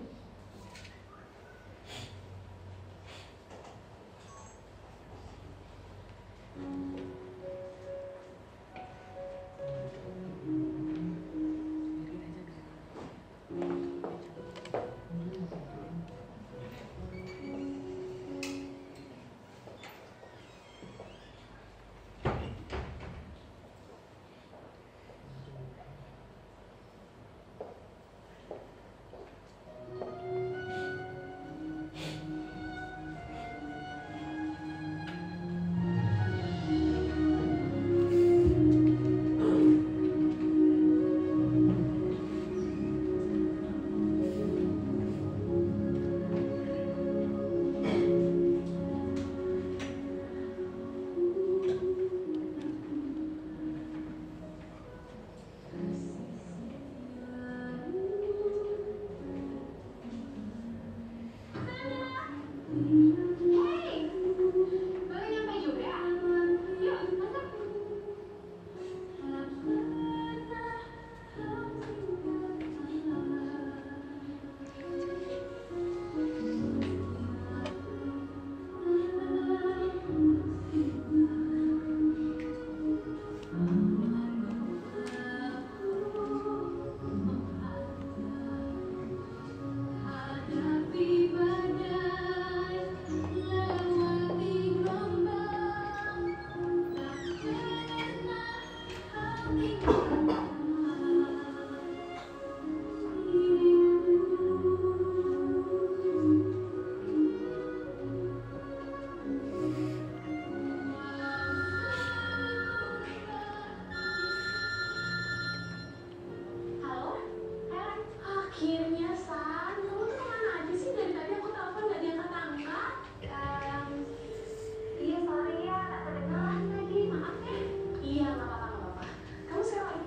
Akhirnya, San, kamu tuh kemana aja sih? Dari tadi aku telepon gak diangkat-angkat. Iya, sorry ya, gak kedengeran lagi, maaf ya. Iya, gak apa-apa. Kamu sekarang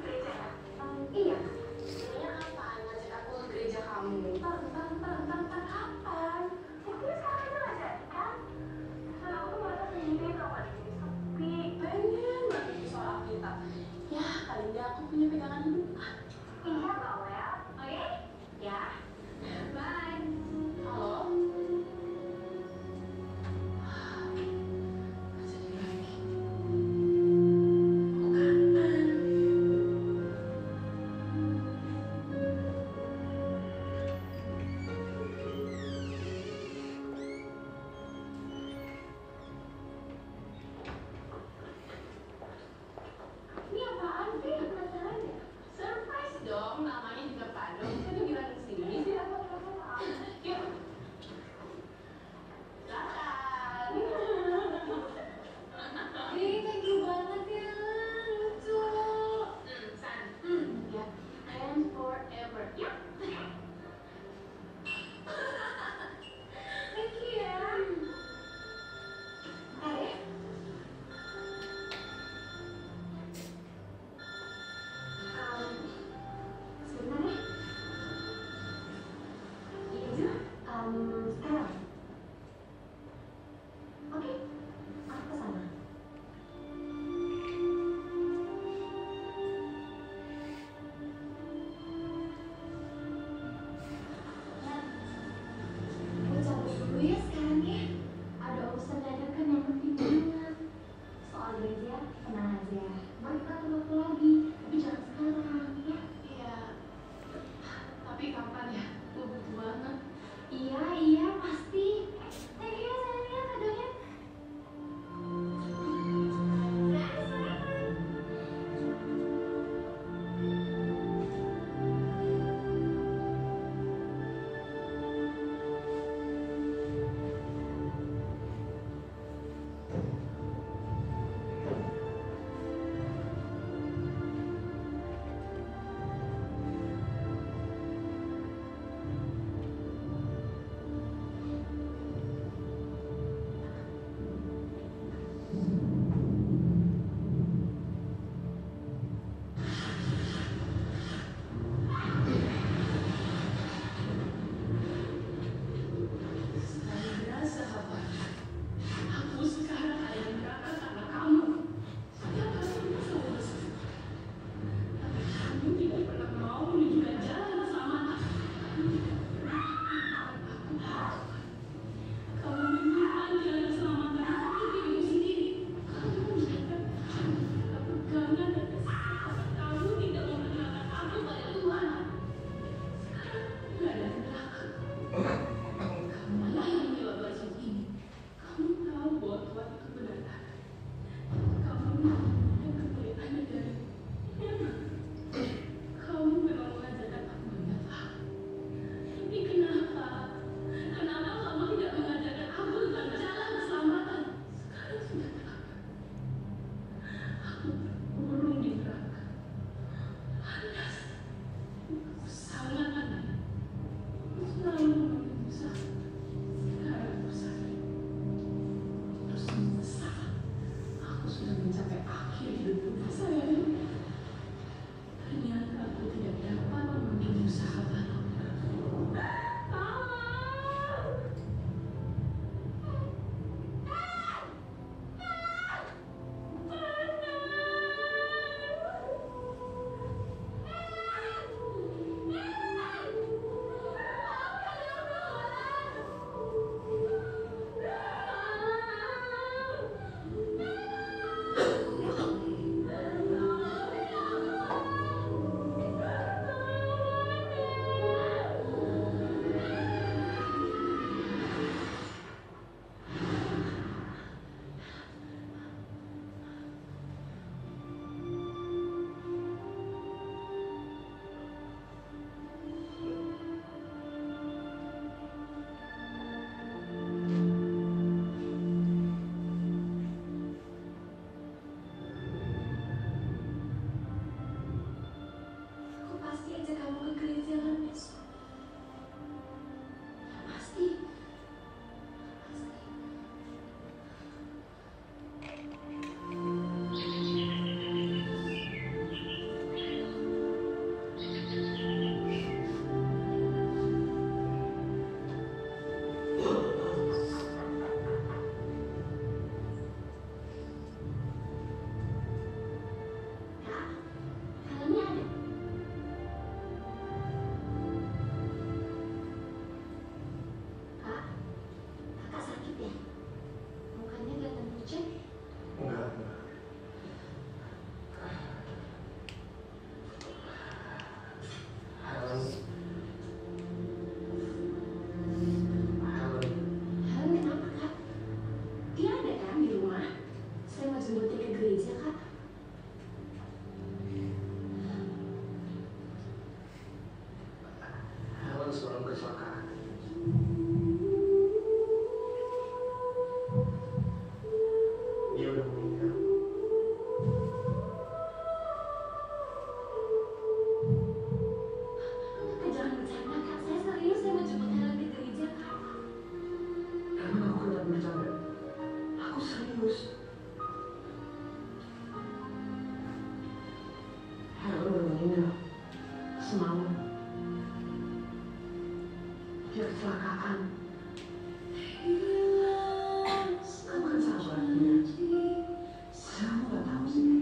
terus. Harun meninggal semalam. Dia kecelakaan. Kamu kan sahabatnya. Kamu gak tahu sih.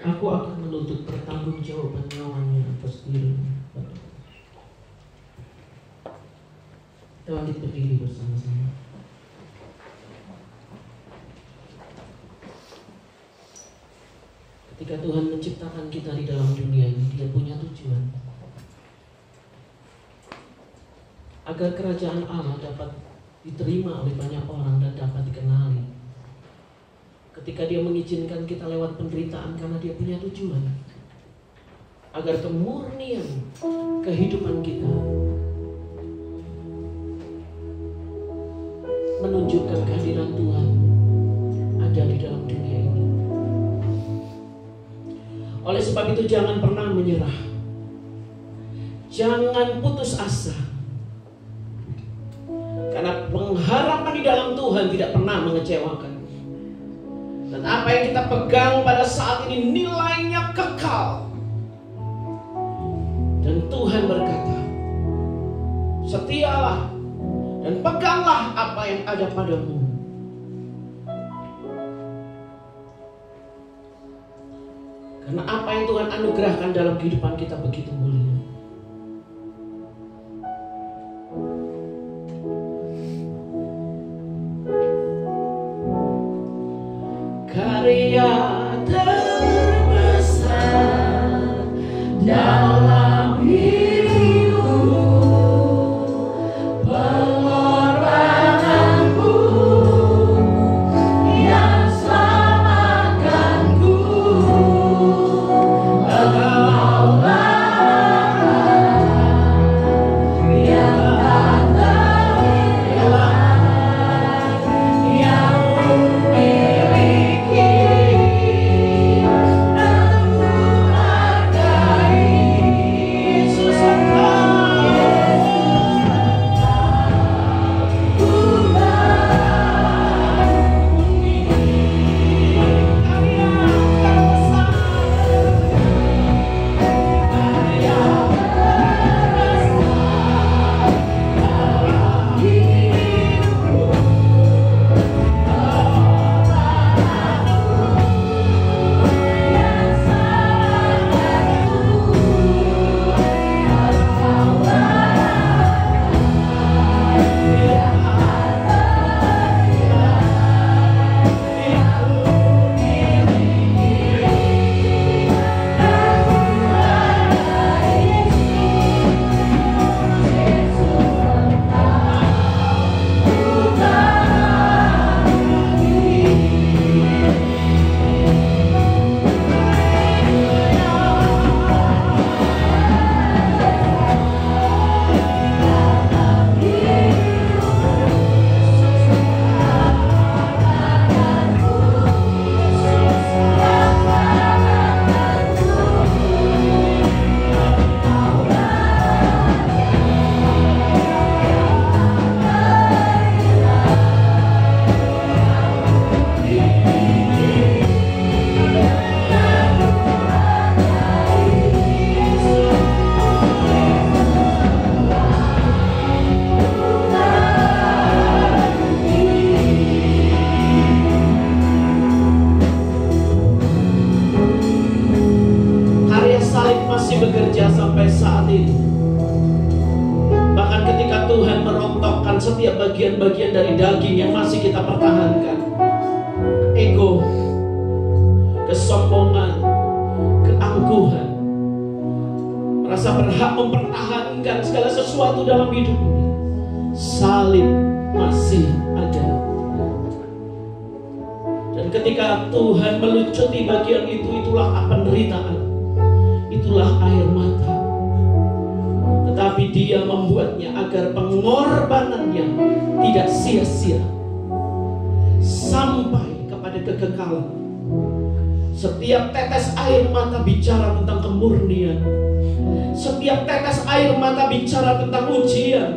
Aku akan menuntut pertanggungjawaban nyawanya atas dirimu. Kita bangkit berdiri bersama-sama. Ketika Tuhan menciptakan kita di dalam dunia ini, Dia punya tujuan agar kerajaan Allah dapat diterima oleh banyak orang dan dapat dikenali. Ketika Dia mengizinkan kita lewat penderitaan karena Dia punya tujuan agar kemurnian kehidupan kita menunjukkan kehadiran Tuhan ada di dalam dunia ini. Oleh sebab itu jangan pernah menyerah, jangan putus asa, karena pengharapan di dalam Tuhan tidak pernah mengecewakan. Dan apa yang kita pegang pada saat ini nilainya kekal. Dan Tuhan berkata, setialah dan peganglah apa yang ada padamu. Karena apa yang Tuhan anugerahkan dalam kehidupan kita begitu mulia. Karya terbesar dalam hidupku, pengorbananmu yang selamatkanku. Engkaulah yang tak terhilang, yang memiliki dan menghargai. masih bekerja sampai saat ini. Bahkan ketika Tuhan merontokkan setiap bagian-bagian dari daging yang masih kita pertahankan, ego, kesombongan, keangkuhan, merasa berhak mempertahankan segala sesuatu dalam hidup ini, salib masih ada. Dan ketika Tuhan melucuti bagian itu, itulah penderitaan, itulah air mata. Tetapi Dia membuatnya agar pengorbanannya tidak sia-sia sampai kepada kekekalan. Setiap tetes air mata bicara tentang kemurnian. Setiap tetes air mata bicara tentang ujian.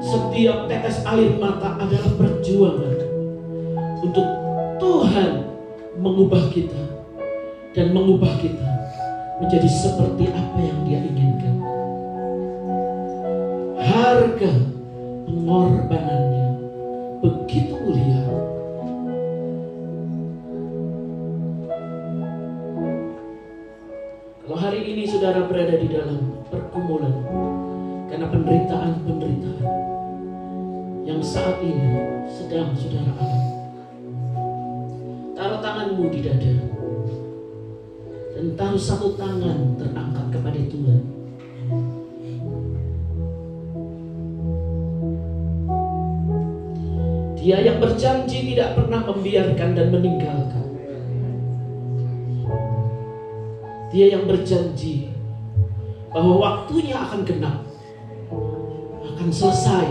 Setiap tetes air mata adalah perjuangan untuk Tuhan mengubah kita dan mengubah kita menjadi seperti apa yang Dia inginkan. Harga pengorbanannya begitu mulia. Kalau hari ini saudara berada di dalam pergumulan karena penderitaan-penderitaan yang saat ini sedang saudara alami, taruh tanganmu di dada dan taruh satu tangan terangkat kepada Tuhan. Dia yang berjanji tidak pernah membiarkan dan meninggalkan. Dia yang berjanji bahwa waktunya akan genap, akan selesai.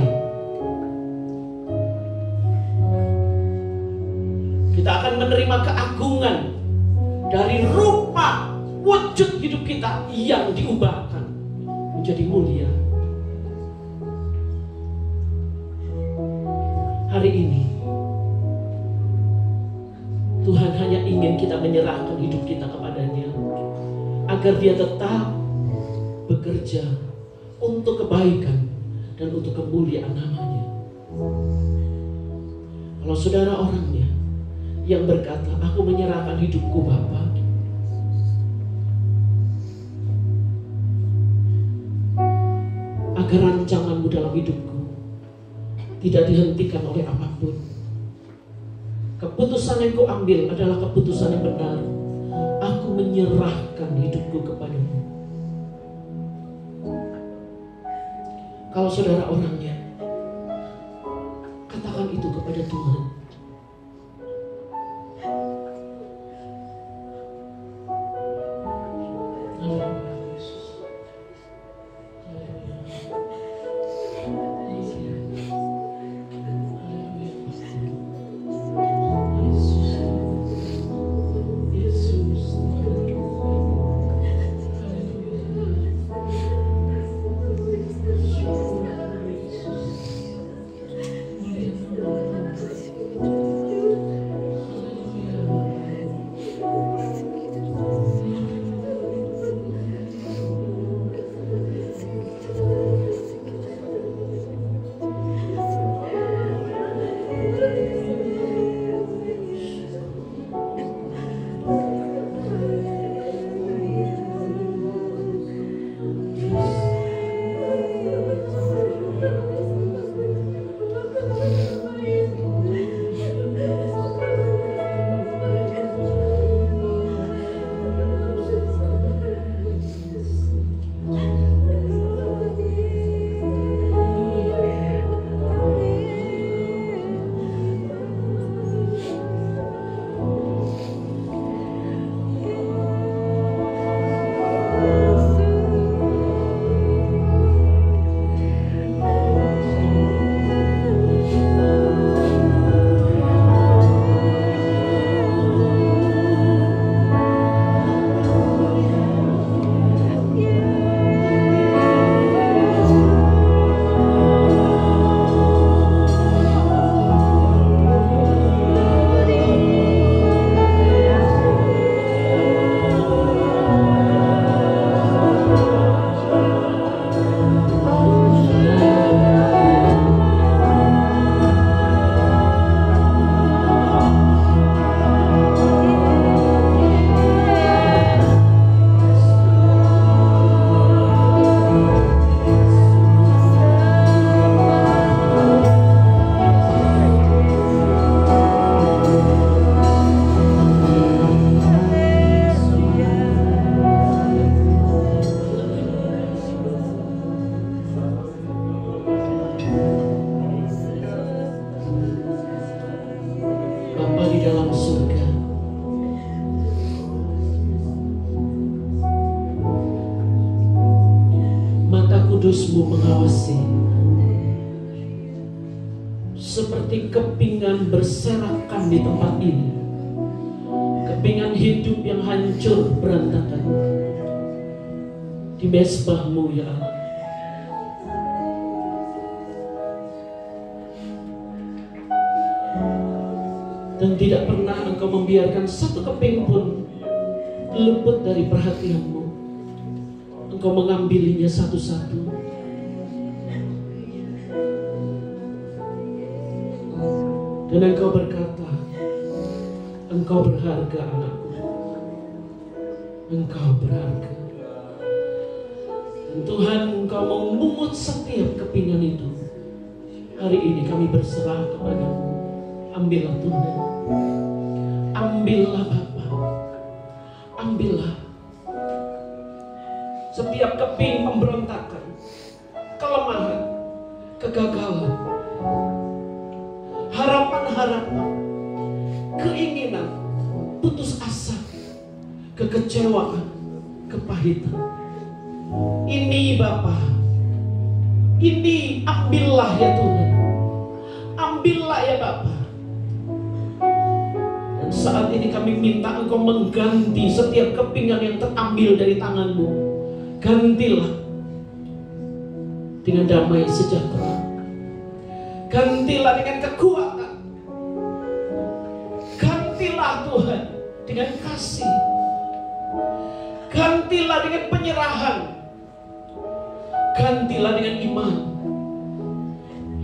Kita akan menerima keagungan dari rupa wujud hidup kita yang diubahkan menjadi mulia. Hari ini Tuhan hanya ingin kita menyerahkan hidup kita kepada-Nya, agar Dia tetap bekerja untuk kebaikan dan untuk kemuliaan nama-Nya. Kalau saudara orangnya yang berkata, aku menyerahkan hidupku Bapa, agar rancanganmu dalam hidupku tidak dihentikan oleh apapun. Keputusan yang kau ambil adalah keputusan yang benar. Aku menyerahkan hidupku kepadamu. Kalau saudara orangnya, katakan itu kepada Tuhan. Kudus-Mu mengawasi. Seperti kepingan berserakan di tempat ini, kepingan hidup yang hancur berantakan di mezbah-Mu ya Allah. Dan tidak pernah Engkau membiarkan satu keping pun luput dari perhatian-Mu. Engkau mengambilinya satu-satu. Dan Engkau berkata, Engkau berharga anakku. Engkau berharga. Dan Tuhan, Engkau memungut setiap kepingan itu. Hari ini kami berserah kepada-Mu. Ambillah Tuhan. Ambillah Bapa. Ambillah setiap keping pemberontakan, kelemahan, kegagalan, harapan-harapan, keinginan, putus asa, kekecewaan, kepahitan. Ini Bapa, ini ambillah ya Tuhan. Ambillah ya Bapa. Dan saat ini kami minta Engkau mengganti setiap kepingan yang terambil dari tangan-Mu. Gantilah dengan damai sejahtera. Gantilah dengan kekuatan. Gantilah Tuhan dengan kasih. Gantilah dengan penyerahan. Gantilah dengan iman.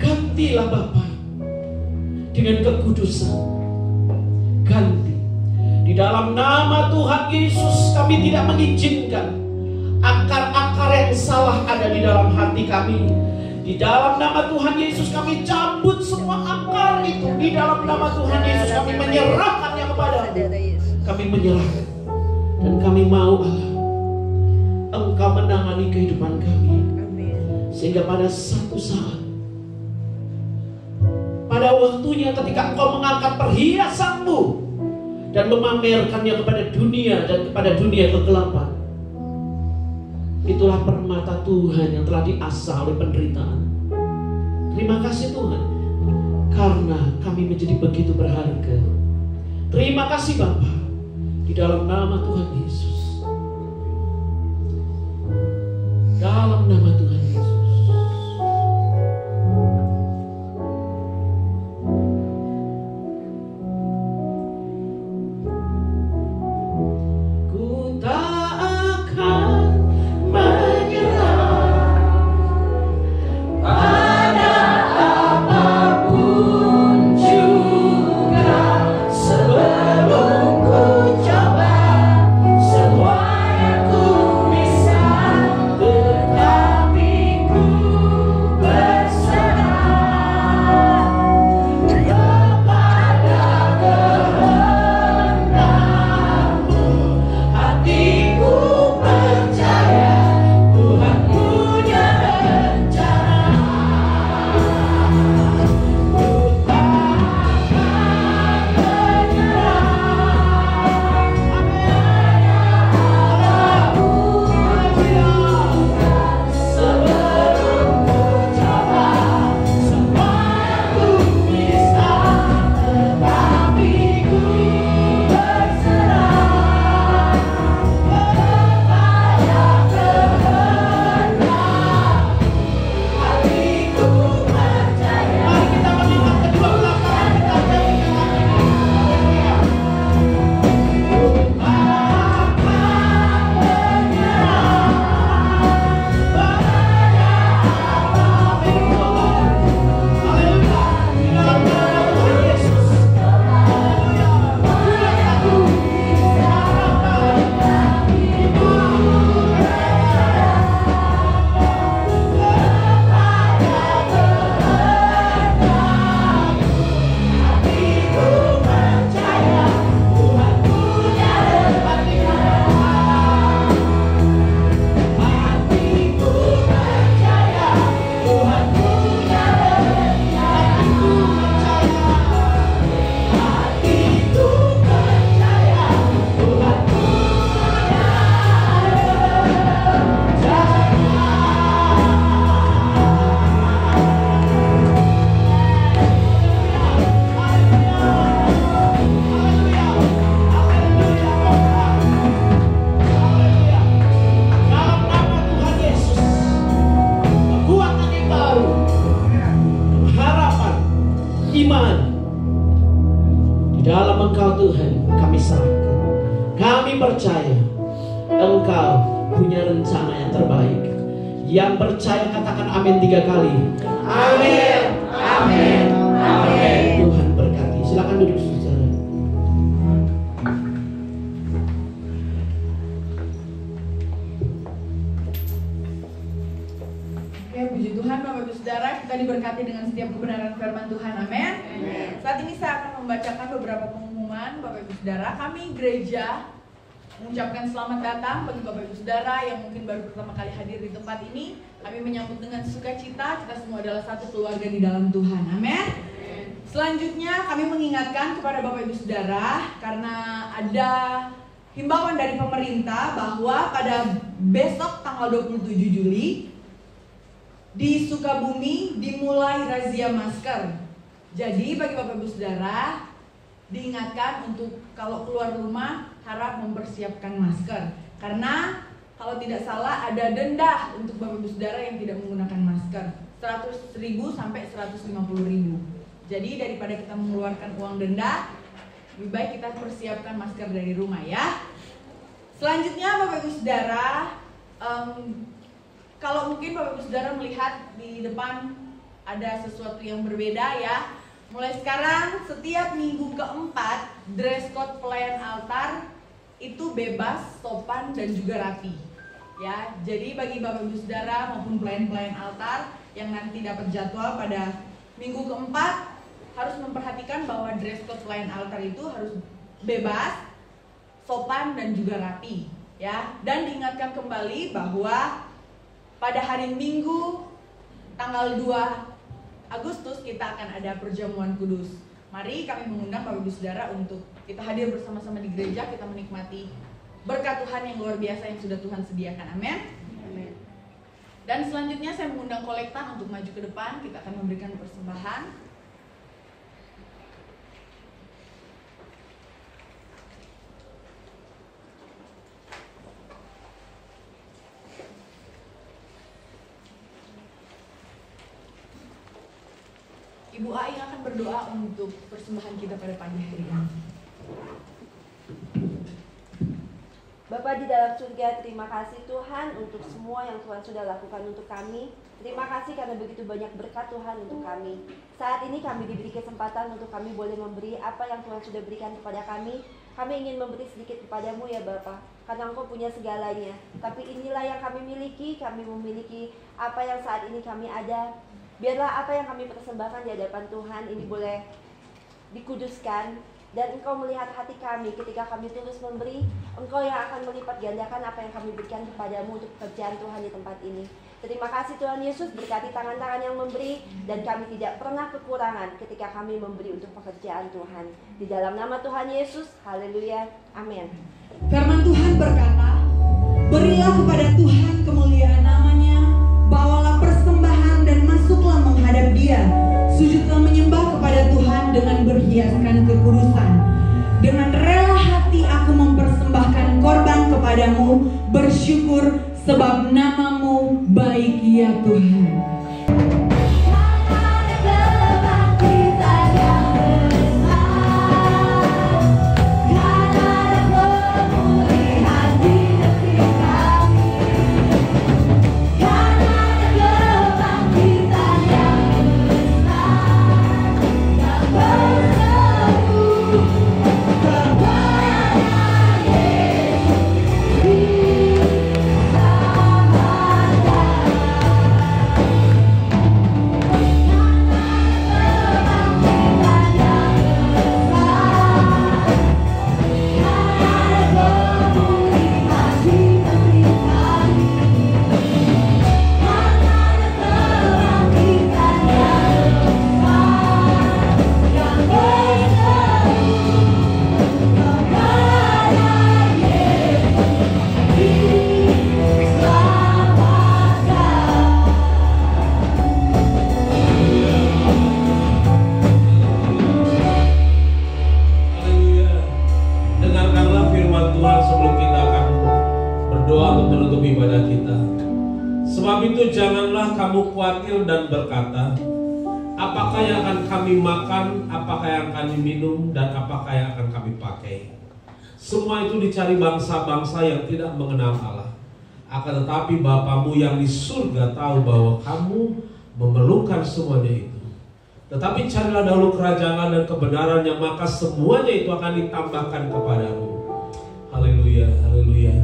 Gantilah Bapa dengan kekudusan. Ganti. Di dalam nama Tuhan Yesus kami tidak mengizinkan akar-akar yang salah ada di dalam hati kami. Di dalam nama Tuhan Yesus kami cabut semua akar itu. Di dalam nama Tuhan Yesus kami menyerahkannya kepada-Mu. Kami menyerahkan. Dan kami mau Allah, Engkau menangani kehidupan kami. Sehingga pada satu saat, pada waktunya ketika Engkau mengangkat perhiasan-Mu dan memamerkannya kepada dunia dan kepada dunia kegelapan, itulah permata Tuhan yang telah diasah oleh penderitaan. Terima kasih Tuhan, karena kami menjadi begitu berharga. Terima kasih Bapa, di dalam nama Tuhan Yesus. Dalam nama Tuhan Yesus. Semua yang ku bisa, tetapi percaya Engkau punya rencana yang terbaik. Yang percaya katakan amin 3 kali. Amin, amin, amin. Tuhan berkati. Silakan duduk saudara. Oke, puji Tuhan Bapak Ibu Saudara, kita diberkati dengan setiap kebenaran firman Tuhan. Amin. Saat ini saya akan membacakan beberapa pengumuman Bapak Ibu Saudara. Kami gereja mengucapkan selamat datang bagi Bapak Ibu Saudara yang mungkin baru pertama kali hadir di tempat ini. Kami menyambut dengan sukacita, kita semua adalah satu keluarga di dalam Tuhan. Amin. Selanjutnya kami mengingatkan kepada Bapak Ibu Saudara, karena ada himbauan dari pemerintah bahwa pada besok tanggal 27 Juli di Sukabumi dimulai razia masker. Jadi bagi Bapak Ibu Saudara diingatkan untuk kalau keluar rumah harap mempersiapkan masker, karena kalau tidak salah ada denda untuk Bapak Ibu Saudara yang tidak menggunakan masker 100.000 sampai 150.000. Jadi daripada kita mengeluarkan uang denda, lebih baik kita persiapkan masker dari rumah ya. Selanjutnya Bapak Ibu Saudara, kalau mungkin Bapak Ibu Saudara melihat di depan ada sesuatu yang berbeda ya. Mulai sekarang setiap minggu keempat dress code pelayan altar itu bebas, sopan dan juga rapi. Ya, jadi bagi Bapak Ibu Saudara maupun pelayan-pelayan altar yang nanti dapat jadwal pada minggu keempat harus memperhatikan bahwa dress code pelayan altar itu harus bebas, sopan dan juga rapi. Ya, dan diingatkan kembali bahwa pada hari Minggu tanggal 2 Agustus kita akan ada perjamuan kudus. Mari kami mengundang Bapak Ibu Saudara untuk kita hadir bersama-sama di gereja, kita menikmati berkat Tuhan yang luar biasa yang sudah Tuhan sediakan. Amin. Amin. Dan selanjutnya saya mengundang kolektan untuk maju ke depan, kita akan memberikan persembahan. Ibu Ai akan berdoa untuk persembahan kita pada pagi hari ini. Bapa di dalam surga, terima kasih Tuhan untuk semua yang Tuhan sudah lakukan untuk kami. Terima kasih karena begitu banyak berkat Tuhan untuk kami. Saat ini kami diberi kesempatan untuk kami boleh memberi apa yang Tuhan sudah berikan kepada kami. Kami ingin memberi sedikit kepadamu ya Bapa, karena Engkau punya segalanya. Tapi inilah yang kami miliki, kami memiliki apa yang saat ini kami ada. Biarlah apa yang kami persembahkan di hadapan Tuhan ini boleh dikuduskan, dan Engkau melihat hati kami ketika kami tulus memberi. Engkau yang akan melipat gandakan apa yang kami berikan kepadamu untuk pekerjaan Tuhan di tempat ini. Terima kasih Tuhan Yesus, berkati tangan-tangan yang memberi, dan kami tidak pernah kekurangan ketika kami memberi untuk pekerjaan Tuhan. Di dalam nama Tuhan Yesus, haleluya, amin. Firman Tuhan berkata, berilah kepada Tuhan kemuliaan namanya, bawalah persembahan dan masuklah menghadap Dia. Sujudlah menyembah kepada Tuhan dengan berhiaskan kekudusan. Dengan rela hati aku mempersembahkan korban kepadamu, bersyukur sebab namamu baik ya Tuhan. Kamu khawatir dan berkata, apakah yang akan kami makan, apakah yang akan kami minum, dan apakah yang akan kami pakai. Semua itu dicari bangsa-bangsa yang tidak mengenal Allah. Akan tetapi Bapamu yang di surga tahu bahwa kamu memerlukan semuanya itu. Tetapi carilah dahulu kerajaan Allah dan kebenarannya, maka semuanya itu akan ditambahkan kepadamu. Haleluya, haleluya.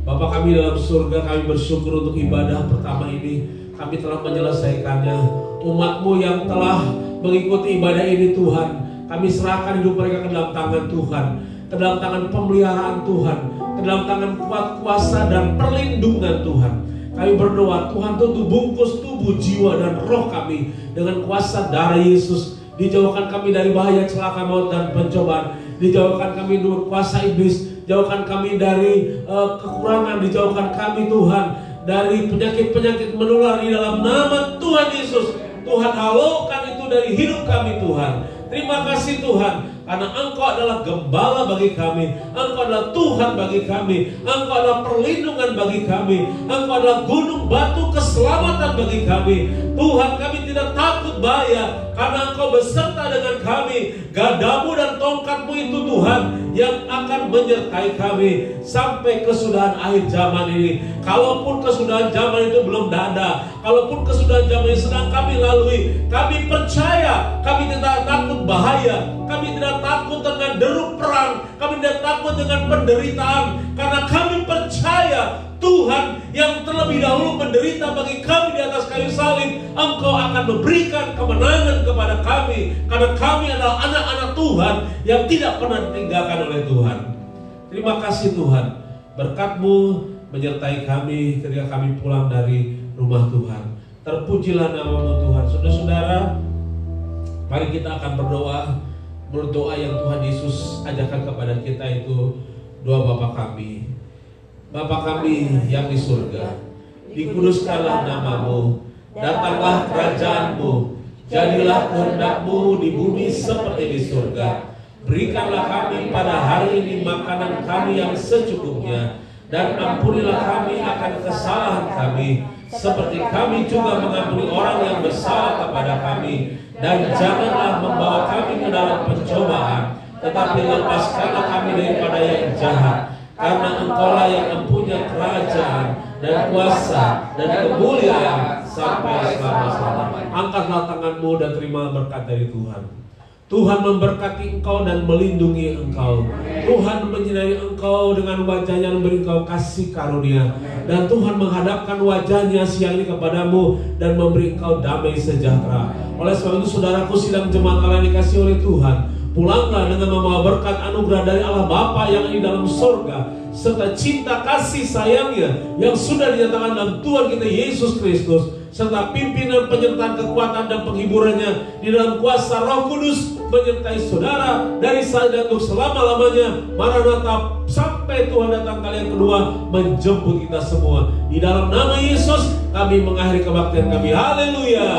Bapa kami dalam surga, kami bersyukur untuk ibadah pertama ini. Kami telah menyelesaikannya. Umat-Mu yang telah mengikuti ibadah ini Tuhan, kami serahkan hidup mereka ke dalam tangan Tuhan, ke dalam tangan pemeliharaan Tuhan, ke dalam tangan kuat kuasa dan perlindungan Tuhan. Kami berdoa Tuhan tutup bungkus tubuh, jiwa dan roh kami dengan kuasa darah Yesus. Dijauhkan kami dari bahaya, celaka, maut dan pencobaan. Dijauhkan kami dari kuasa iblis. Jauhkan kami dari kekurangan. Dijauhkan kami Tuhan dari penyakit-penyakit menular di dalam nama Tuhan Yesus. Tuhan halukan itu dari hidup kami Tuhan. Terima kasih Tuhan, karena Engkau adalah gembala bagi kami, Engkau adalah Tuhan bagi kami, Engkau adalah perlindungan bagi kami, Engkau adalah gunung batu keselamatan bagi kami. Tuhan, kami tidak takut bahaya, karena Engkau beserta dengan kami. Gadamu dan tongkatmu itu Tuhan yang akan menyertai kami sampai kesudahan akhir zaman ini. Kalaupun kesudahan zaman itu belum ada, kalaupun kesudahan zaman ini sedang kami lalui, kami percaya, kami tidak takut bahaya, kami tidak takut dengan deru perang, kami tidak takut dengan penderitaan, karena kami percaya Tuhan yang terlebih dahulu menderita bagi kami di atas kayu salib, Engkau akan memberikan kemenangan kepada kami, karena kami adalah anak-anak Tuhan yang tidak pernah ditinggalkan oleh Tuhan. Terima kasih Tuhan, berkat-Mu menyertai kami ketika kami pulang dari rumah Tuhan. Terpujilah nama-Mu Tuhan. Saudara-saudara, mari kita akan berdoa menurut doa yang Tuhan Yesus ajarkan kepada kita, itu doa Bapa kami. Bapa kami yang di surga, dikuduskanlah nama-Mu, datanglah kerajaan-Mu, jadilah kehendak-Mu di bumi seperti di surga. Berikanlah kami pada hari ini makanan kami yang secukupnya, dan ampunilah kami akan kesalahan kami, seperti kami juga mengampuni orang yang bersalah kepada kami. Dan janganlah membawa kami ke dalam pencobaan, tetapi lepaskanlah kami daripada yang jahat. Karena Engkaulah yang mempunyai kerajaan dan kuasa dan kemuliaan sampai selama-lamanya. Angkatlah tanganmu dan terima berkat dari Tuhan. Tuhan memberkati engkau dan melindungi engkau. Tuhan menyinari engkau dengan wajahnya dan memberi engkau kasih karunia. Dan Tuhan menghadapkan wajahnya siang ini kepadamu dan memberi engkau damai sejahtera. Oleh sebab itu saudaraku sidang jemaat Allah yang dikasihi oleh Tuhan, pulanglah dengan membawa berkat anugerah dari Allah Bapa yang di dalam surga, serta cinta kasih sayangnya yang sudah dinyatakan dalam Tuhan kita Yesus Kristus, serta pimpinan, penyertaan, kekuatan dan penghiburannya di dalam kuasa Roh Kudus menyertai saudara dari saat dan untuk selama-lamanya. Maranatha, sampai Tuhan datang kali yang kedua menjemput kita semua. Di dalam nama Yesus kami mengakhiri kebaktian kami. Haleluya.